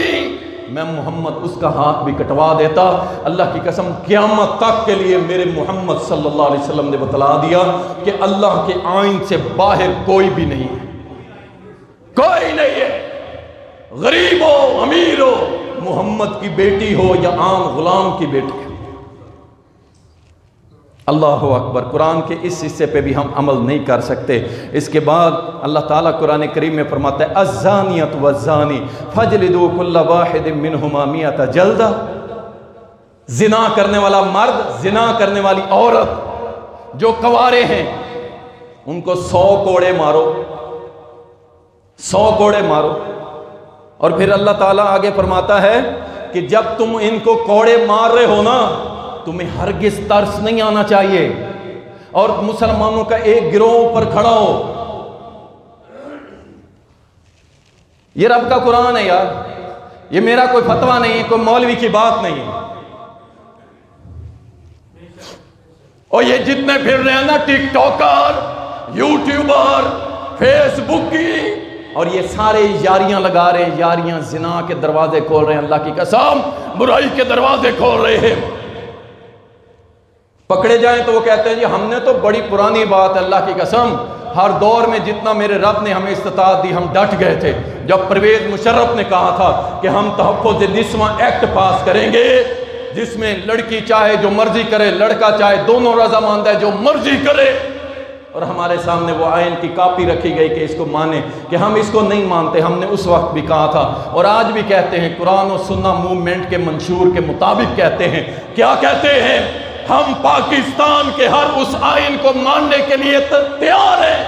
Speaker 1: میں محمد اس کا ہاتھ بھی کٹوا دیتا. اللہ کی قسم قیامت تک کے لیے میرے محمد صلی اللہ علیہ وسلم نے بتلا دیا کہ اللہ کے آئین سے باہر کوئی بھی نہیں ہے، کوئی نہیں ہے، غریب ہو امیر ہو، محمد کی بیٹی ہو یا عام غلام کی بیٹی ہو. اللہ اکبر. قرآن کے اس حصے پہ بھی ہم عمل نہیں کر سکتے. اس کے بعد اللہ تعالیٰ قرآن کریم میں فرماتا ہے الزانیۃ والزانی فاجلدوا کل واحد منہما مئۃ جلدہ. زنا کرنے والا مرد، زنا کرنے والی عورت، جو کنوارے ہیں ان کو 100 کوڑے مارو، 100 کوڑے مارو. اور پھر اللہ تعالیٰ آگے فرماتا ہے کہ جب تم ان کو کوڑے مار رہے ہو نا، تمہیں ہرگز ترس نہیں آنا چاہیے اور مسلمانوں کا ایک گروہ پر کھڑا ہو. یہ رب کا قرآن ہے یار، یہ میرا کوئی فتویٰ نہیں ہے، کوئی مولوی کی بات نہیں ہے. اور یہ جتنے پھر رہے ہیں نا ٹک ٹاکر، یوٹیوبر، فیس بک کی، اور یہ سارے یاریاں لگا رہے ہیں، یاریاں زنا کے دروازے کھول رہے ہیں، اللہ کی قسم برائی کے دروازے کھول رہے ہیں. پکڑے جائیں تو وہ کہتے ہیں جی ہم نے تو بڑی پرانی بات ہے، اللہ کی قسم ہر دور میں جتنا میرے رب نے ہمیں استطاعت دی ہم ڈٹ گئے تھے. جب پرویز مشرف نے کہا تھا کہ ہم تحفظ نسواں ایکٹ پاس کریں گے جس میں لڑکی چاہے جو مرضی کرے، لڑکا چاہے، دونوں رضامند ہے جو مرضی کرے، اور ہمارے سامنے وہ آئین کی کاپی رکھی گئی کہ اس کو مانیں، کہ ہم اس کو نہیں مانتے. ہم نے اس وقت بھی کہا تھا اور آج بھی کہتے ہیں، قرآن و سنہ موومنٹ کے منشور کے مطابق کہتے ہیں. کیا کہتے ہیں؟ ہم پاکستان کے ہر اس آئین کو ماننے کے لیے تیار ہیں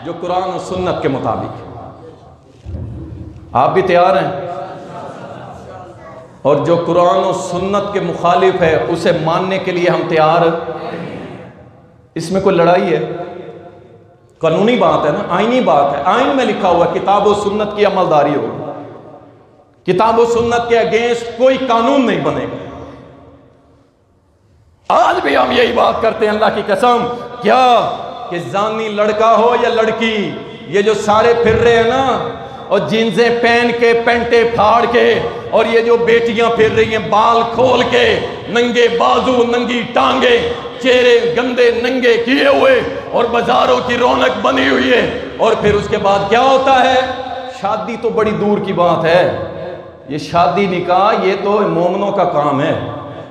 Speaker 1: جو قرآن و سنت کے مطابق ہے. آپ بھی تیار ہیں؟ اور جو قرآن و سنت کے مخالف ہے اسے ماننے کے لیے ہم تیار ہیں. اس میں کوئی لڑائی ہے؟ قانونی بات ہے نا، آئینی بات ہے. آئین میں لکھا ہوا کتاب و سنت کی عملداری ہوگی، کتاب و سنت کے اگینسٹ کوئی قانون نہیں بنے گا. آج بھی ہم یہی بات کرتے ہیں اللہ کی قسم، کیا کہ زانی لڑکا ہو یا لڑکی، یہ جو سارے پھر رہے ہیں نا اور جینزیں پہن کے، پینٹیں پھاڑ کے، اور یہ جو بیٹیاں پھر رہی ہیں بال کھول کے، ننگے بازو، ننگی ٹانگیں، چہرے گندے ننگے کیے ہوئے، اور بازاروں کی رونق بنی ہوئی ہے. اور پھر اس کے بعد کیا ہوتا ہے؟ شادی تو بڑی دور کی بات ہے، یہ شادی نکاح یہ تو مومنوں کا کام ہے،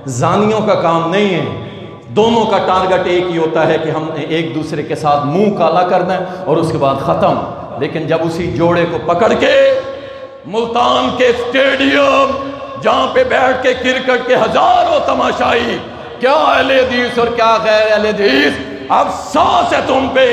Speaker 1: زانیوں کا کام نہیں ہے. دونوں کا ٹارگٹ ایک ہی ہوتا ہے کہ ہم نے ایک دوسرے کے ساتھ منہ کالا کرنا ہے اور اس کے بعد ختم. لیکن جب اسی جوڑے کو پکڑ کے ملتان کے اسٹیڈیم جہاں پہ بیٹھ کے کرکٹ کے ہزاروں تماشائی، کیا اہل حدیث اور کیا غیر اہل حدیث، افسوس ہے تم پہ،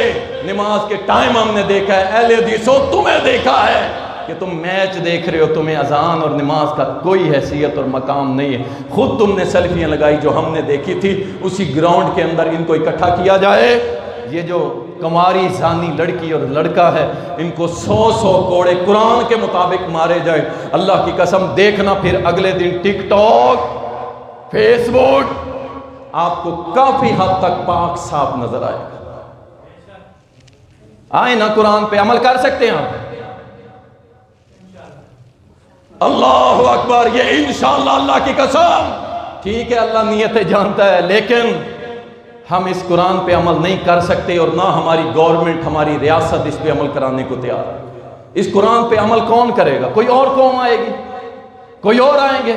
Speaker 1: نماز کے ٹائم ہم نے دیکھا ہے، اہل حدیثوں تمہیں دیکھا ہے کہ تم میچ دیکھ رہے ہو، تمہیں اذان اور نماز کا کوئی حیثیت اور مقام نہیں ہے۔ خود تم نے سیلفیاں لگائی جو ہم نے دیکھی تھی، اسی گراؤنڈ کے اندر ان کو اکٹھا کیا جائے، یہ جو کنواری زانی لڑکی اور لڑکا ہے ان کو 100 کوڑے قرآن کے مطابق مارے جائیں۔ اللہ کی قسم دیکھنا پھر اگلے دن ٹک ٹاک، فیس بک آپ کو کافی حد تک پاک صاف نظر آئے گا۔ آئے نا قرآن پہ عمل کر سکتے ہیں آپ؟ اللہ اکبر، یہ انشاءاللہ اللہ کی قسم، ٹھیک ہے اللہ نیتیں جانتا ہے، لیکن ہم اس قرآن پہ عمل نہیں کر سکتے اور نہ ہماری گورنمنٹ، ہماری ریاست اس پہ عمل کرانے کو تیار ہے۔ اس قرآن پہ عمل کون کرے گا؟ کوئی اور قوم آئے گی، کوئی اور آئیں گے،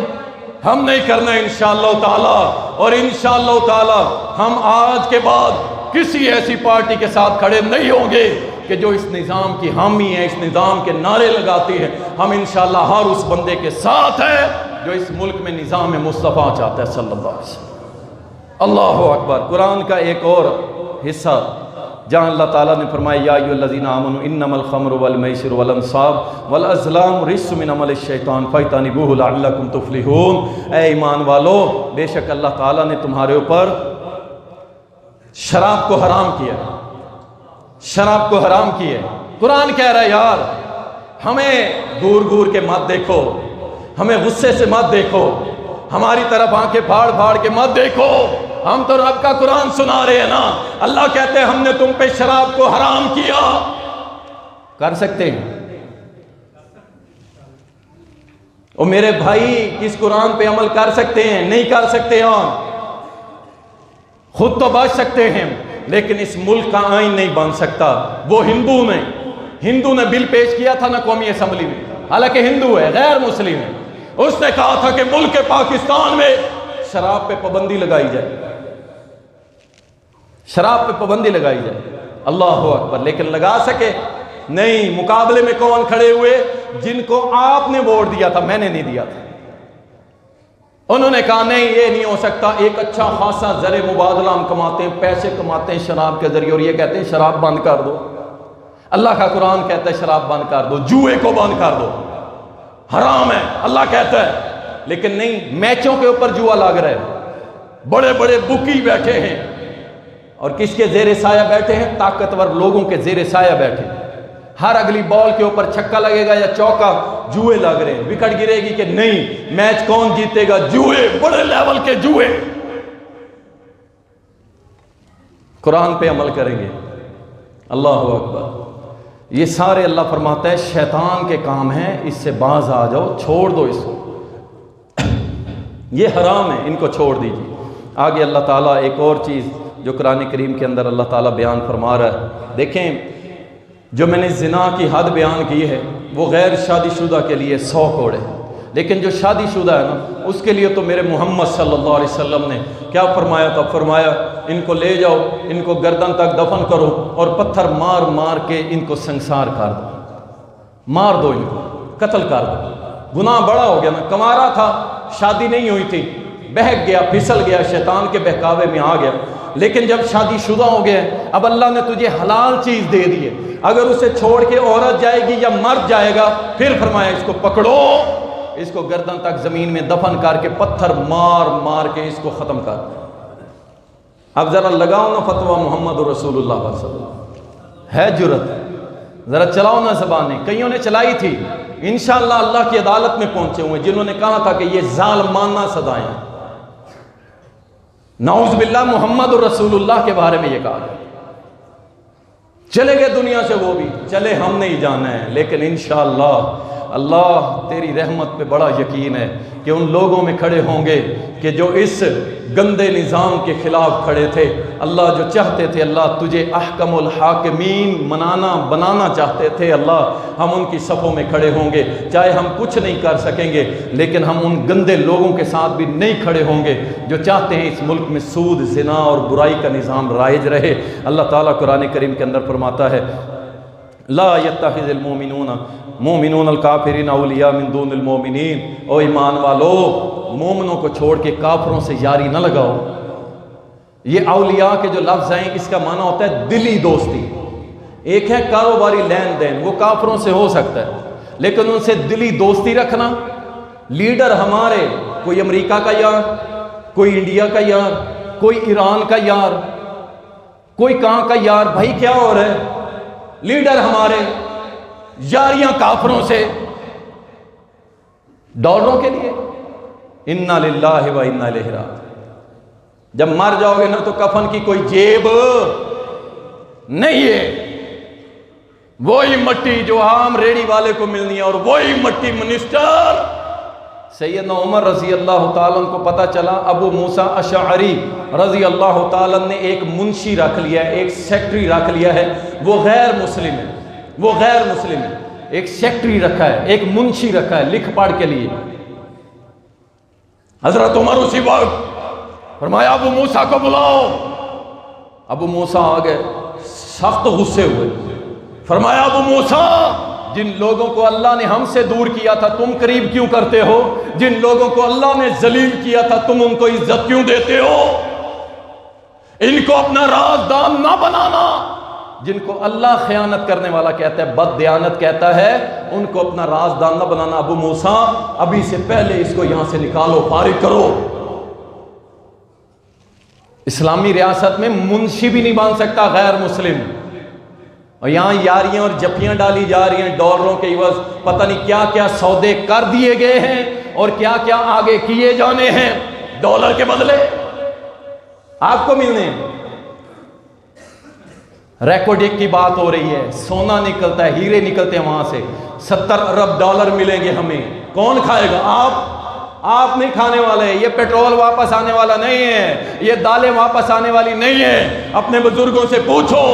Speaker 1: ہم نہیں کرنا انشاءاللہ تعالی۔ اور انشاءاللہ تعالی ہم آج کے بعد کسی ایسی پارٹی کے ساتھ کھڑے نہیں ہوں گے کہ جو اس نظام کی حامی ہے، اس نظام کے نعرے لگاتی ہے۔ ہم انشاءاللہ ہر اس بندے کے ساتھ ہیں جو اس ملک میں نظام مصطفیٰ چاہتا ہے صلی اللہ علیہ وسلم۔ اللہ اکبر۔ قرآن کا ایک اور حصہ جہاں اللہ تعالیٰ نے فرمایا یا ایھا الذین آمنوا انما الخمر والمیسر والانصاب والازلام رجس من عمل الشیطان فاجتنبوہ لعلکم تفلحون۔ اے ایمان والو، بے شک اللہ تعالیٰ نے تمہارے اوپر شراب کو حرام کیا، شراب کو حرام کیا۔ قرآن کہہ رہا ہے یار ہمیں گور گور کے مت دیکھو، ہمیں غصے سے مت دیکھو، ہماری طرف آنکھیں پھاڑ پھاڑ کے مت دیکھو، ہم تو رب کا قرآن سنا رہے ہیں نا۔ اللہ کہتے ہیں ہم نے تم پہ شراب کو حرام کیا۔ کر سکتے ہیں؟ اور میرے بھائی کس قرآن پہ عمل کر سکتے ہیں؟ نہیں کر سکتے ہم۔ خود تو بچ سکتے ہیں لیکن اس ملک کا آئین نہیں بن سکتا۔ وہ ہندو نے بل پیش کیا تھا نا قومی اسمبلی میں، حالانکہ ہندو ہے، غیر مسلم ہے، اس نے کہا تھا کہ ملک پاکستان میں شراب پہ پابندی لگائی جائے، شراب پہ پابندی لگائی جائے۔ اللہ اکبر۔ لیکن لگا سکے؟ نہیں۔ مقابلے میں کون کھڑے ہوئے؟ جن کو آپ نے ووٹ دیا تھا، میں نے نہیں دیا تھا۔ انہوں نے کہا نہیں یہ نہیں ہو سکتا، ایک اچھا خاصا زر مبادلہ ہم کماتے ہیں، پیسے کماتے ہیں شراب کے ذریعے، اور یہ کہتے ہیں شراب بند کر دو۔ اللہ کا قرآن کہتا ہے شراب بند کر دو، جوئے کو بند کر دو، حرام ہے اللہ کہتا ہے۔ لیکن نہیں، میچوں کے اوپر جوا لگ رہا ہے، بڑے بڑے بکی بیٹھے ہیں، اور کس کے زیر سایہ بیٹھے ہیں؟ طاقتور لوگوں کے زیر سایہ بیٹھے ہیں۔ ہر اگلی بال کے اوپر چھکا لگے گا یا چوکا، جوئے لگ رہے ہیں، وکٹ گرے گی کہ نہیں، میچ کون جیتے گا؟ جوئے، بڑے لیول کے جوئے۔ قرآن پہ عمل کریں گے۔ اللہ اکبر۔ یہ سارے اللہ فرماتا ہے شیطان کے کام ہیں، اس سے باز آ جاؤ، چھوڑ دو اس کو، یہ حرام ہے، ان کو چھوڑ دیجیے۔ آگے اللہ تعالیٰ ایک اور چیز جو قرآن کریم کے اندر اللہ تعالیٰ بیان فرما رہا ہے، دیکھیں جو میں نے زنا کی حد بیان کی ہے وہ غیر شادی شدہ کے لیے 100 کوڑے، لیکن جو شادی شدہ ہے نا اس کے لیے تو میرے محمد صلی اللہ علیہ وسلم نے کیا فرمایا تھا؟ فرمایا ان کو لے جاؤ، ان کو گردن تک دفن کرو اور پتھر مار مار کے ان کو سنسار کر دو، مار دو، ان کو قتل کر دو۔ گناہ بڑا ہو گیا نا، کمارا تھا، شادی نہیں ہوئی تھی، بہک گیا، پھسل گیا، شیطان کے بہکاوے میں آ گیا، لیکن جب شادی شدہ ہو گیا اب اللہ نے تجھے حلال چیز دے دی ہے، اگر اسے چھوڑ کے عورت جائے گی یا مرد جائے گا، پھر فرمایا اس کو پکڑو، اس کو گردن تک زمین میں دفن کر کے پتھر مار مار کے اس کو ختم کر دو۔ اب ذرا لگاؤ نا فتویٰ محمد رسول اللہ صلی اللہ علیہ وسلم، ہے جرت؟ ذرا چلاؤ نا زبانیں، کئیوں نے چلائی تھی، انشاءاللہ اللہ کی عدالت میں پہنچے ہوئے جنہوں نے کہا تھا کہ یہ ظالمانہ سزائیں ہیں۔ نعوذ باللہ محمد رسول اللہ کے بارے میں یہ کہا گیا۔ چلے گئے دنیا سے وہ بھی، چلے ہم نہیں جانا ہے، لیکن انشاءاللہ اللہ تیری رحمت پہ بڑا یقین ہے کہ ان لوگوں میں کھڑے ہوں گے کہ جو اس گندے نظام کے خلاف کھڑے تھے، اللہ جو چاہتے تھے اللہ تجھے احکم الحاکمین بنانا چاہتے تھے، اللہ ہم ان کی صفوں میں کھڑے ہوں گے، چاہے ہم کچھ نہیں کر سکیں گے لیکن ہم ان گندے لوگوں کے ساتھ بھی نہیں کھڑے ہوں گے جو چاہتے ہیں اس ملک میں سود، زنا اور برائی کا نظام رائج رہے۔ اللہ تعالیٰ قرآن کریم کے اندر فرماتا ہے لا یتخذ المؤمنون الکافرین اولیاء من دون المؤمنین، او ایمان والو مومنوں کو چھوڑ کے کافروں سے یاری نہ لگاؤ۔ یہ اولیاء کے جو لفظ ہیں اس کا معنی ہوتا ہے دلی دوستی۔ ایک ہے کاروباری لین دین، وہ کافروں سے ہو سکتا ہے، لیکن ان سے دلی دوستی رکھنا۔ لیڈر ہمارے، کوئی امریکہ کا یار، کوئی انڈیا کا یار، کوئی ایران کا یار، کوئی کہاں کا یار، بھائی کیا ہو رہا ہے؟ لیڈر ہمارے یاریاں کافروں سے، ڈالروں کے لیے۔ انا للہ و انا الیہ راجعون۔ جب مر جاؤ گے نا تو کفن کی کوئی جیب نہیں ہے، وہی مٹی جو عام ریڑی والے کو ملنی ہے، اور وہی مٹی منسٹر۔ سیدنا عمر رضی اللہ تعالیٰ عنہ کو پتہ چلا ابو موسیٰ اشعری رضی اللہ تعالیٰ عنہ نے ایک منشی رکھ لیا ہے، ایک سیکٹری رکھ لیا ہے، وہ غیر مسلم ہے، وہ غیر مسلم ہے، ایک سیکٹری رکھا ہے، ایک منشی رکھا ہے لکھ پڑھ کے لیے۔ حضرت عمر اسی وقت فرمایا ابو موسیٰ کو بلاؤ۔ ابو موسیٰ آ گئے، سخت غصے ہوئے، فرمایا ابو موسیٰ، جن لوگوں کو اللہ نے ہم سے دور کیا تھا تم قریب کیوں کرتے ہو؟ جن لوگوں کو اللہ نے ذلیل کیا تھا تم ان کو عزت کیوں دیتے ہو؟ ان کو اپنا رازدان نہ بنانا۔ جن کو اللہ خیانت کرنے والا کہتا ہے، بد دیانت کہتا ہے، ان کو اپنا رازدان نہ بنانا۔ ابو موسیٰ ابھی سے پہلے اس کو یہاں سے نکالو، فارغ کرو۔ اسلامی ریاست میں منشی بھی نہیں بن سکتا غیر مسلم، اور یہاں یاریاں اور جپیاں ڈالی جا رہی ہیں ڈالروں کے عوض۔ پتہ نہیں کیا کیا سودے کر دیے گئے ہیں اور کیا کیا آگے کیے جانے ہیں ڈالر کے بدلے آپ کو ملنے ہیں۔ ریکارڈ ایک کی بات ہو رہی ہے، سونا نکلتا ہے، ہیرے نکلتے ہیں وہاں سے، 70 ارب ڈالر ملیں گے ہمیں۔ کون کھائے گا؟ آپ نہیں کھانے والے۔ یہ پیٹرول واپس آنے والا نہیں ہے، یہ دالیں واپس آنے والی نہیں ہے۔ اپنے بزرگوں سے پوچھو،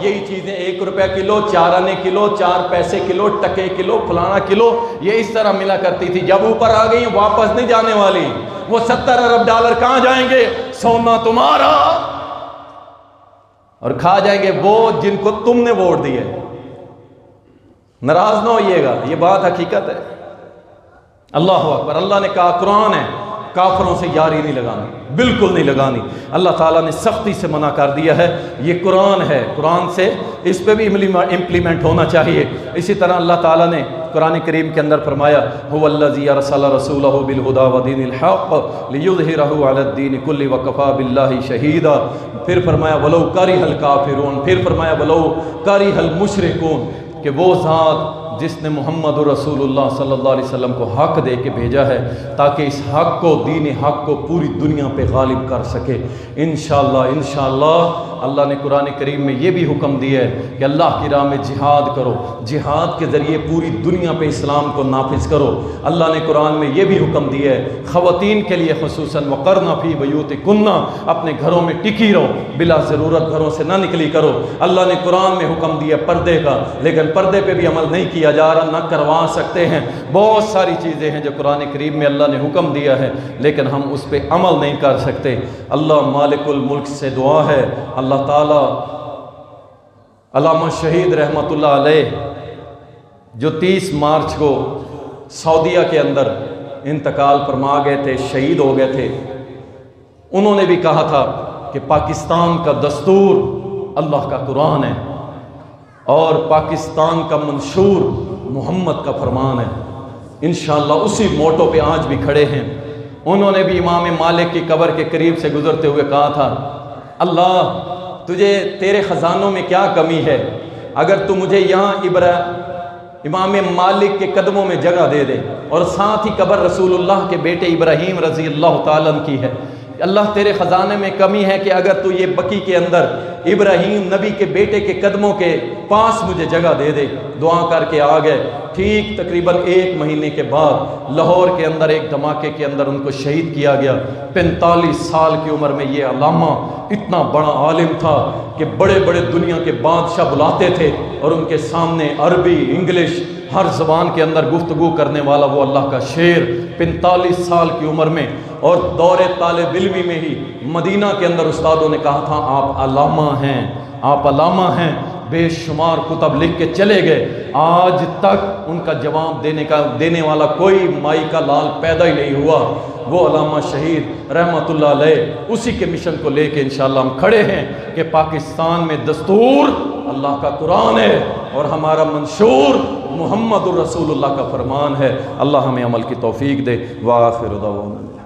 Speaker 1: یہی چیزیں 1 روپے کلو، 4 آنے کلو، 4 پیسے کلو، ٹکے کلو، فلانا کلو، یہ اس طرح ملا کرتی تھی۔ جب اوپر آ گئی واپس نہیں جانے والی۔ وہ 70 ارب ڈالر کہاں جائیں گے؟ سونا تمہارا، اور کھا جائیں گے وہ جن کو تم نے ووٹ دیے۔ ناراض نہ ہوئیے گا، یہ بات حقیقت ہے۔ اللہ اکبر۔ اللہ نے کہا قرآن ہے، کافروں سے یاری نہیں لگانی، بالکل نہیں لگانی۔ اللہ تعالیٰ نے سختی سے منع کر دیا ہے، یہ قرآن ہے، قرآن سے اس پہ بھی امپلیمنٹ ہونا چاہیے۔ اسی طرح اللہ تعالیٰ نے قرآن کریم کے اندر فرمایا هو الذی ارسل رسولہ بالہدی ودین الحق لیظہرہ علی الدین کلہ وکفی باللہ شہیدا۔ پھر فرمایا ولو کرہ الکافرون، پھر فرمایا ولو کرہ المشرکون، کہ وہ ذات جس نے محمد رسول اللہ صلی اللہ علیہ وسلم کو حق دے کے بھیجا ہے تاکہ اس حق کو، دین حق کو پوری دنیا پہ غالب کر سکے۔ انشاءاللہ اللہ نے قرآن کریم میں یہ بھی حکم دیا ہے کہ اللہ کی راہ میں جہاد کرو، جہاد کے ذریعے پوری دنیا پہ اسلام کو نافذ کرو۔ اللہ نے قرآن میں یہ بھی حکم دیا ہے خواتین کے لیے خصوصاً وقرن فی بیوتکن، اپنے گھروں میں ٹکی رہو، بلا ضرورت گھروں سے نہ نکلی کرو۔ اللہ نے قرآن میں حکم دیا پردے کا، لیکن پردے پہ بھی عمل نہیں کیا جا رہا، نہ کروا سکتے ہیں۔ بہت ساری چیزیں ہیں جو قرآن کریم میں اللہ نے حکم دیا ہے لیکن ہم اس پہ عمل نہیں کر سکتے۔ اللہ مالک الملک سے دعا ہے اللہ تعالیٰ علامہ شہید رحمۃ اللہ علیہ جو 30 مارچ کو سعودیہ کے اندر انتقال فرما گئے تھے، شہید ہو گئے تھے، انہوں نے بھی کہا تھا کہ پاکستان کا دستور اللہ کا قرآن ہے اور پاکستان کا منشور محمد کا فرمان ہے۔ انشاءاللہ اسی موٹو پہ آج بھی کھڑے ہیں۔ انہوں نے بھی امام مالک کی قبر کے قریب سے گزرتے ہوئے کہا تھا اللہ تجھے تیرے خزانوں میں کیا کمی ہے، اگر تو مجھے یہاں امام مالک کے قدموں میں جگہ دے دے، اور ساتھ ہی قبر رسول اللہ کے بیٹے ابراہیم رضی اللہ تعالیٰ عنہ کی ہے۔ اللہ تیرے خزانے میں کمی ہے کہ اگر تو یہ بقی کے اندر ابراہیم نبی کے بیٹے کے قدموں کے پاس مجھے جگہ دے دے۔ دعا کر کے آ گئے۔ ٹھیک تقریباً 1 مہینے کے بعد لاہور کے اندر ایک دھماکے کے اندر ان کو شہید کیا گیا۔ 45 سال کی عمر میں یہ علامہ اتنا بڑا عالم تھا کہ بڑے بڑے دنیا کے بادشاہ بلاتے تھے اور ان کے سامنے عربی، انگلش، ہر زبان کے اندر گفتگو کرنے والا وہ اللہ کا شیر 45 سال کی عمر میں۔ اور دور طالب علمی میں ہی مدینہ کے اندر استادوں نے کہا تھا آپ علامہ ہیں، آپ علامہ ہیں، بے شمار کتب لکھ کے چلے گئے، آج تک ان کا جواب دینے والا کوئی مائی کا لال پیدا ہی نہیں ہوا۔ وہ علامہ شہید رحمت اللہ علیہ اسی کے مشن کو لے کے انشاءاللہ ہم کھڑے ہیں کہ پاکستان میں دستور اللہ کا قرآن ہے اور ہمارا منشور محمد الرسول اللہ کا فرمان ہے۔ اللہ ہمیں عمل کی توفیق دے۔ وآخر دعوانا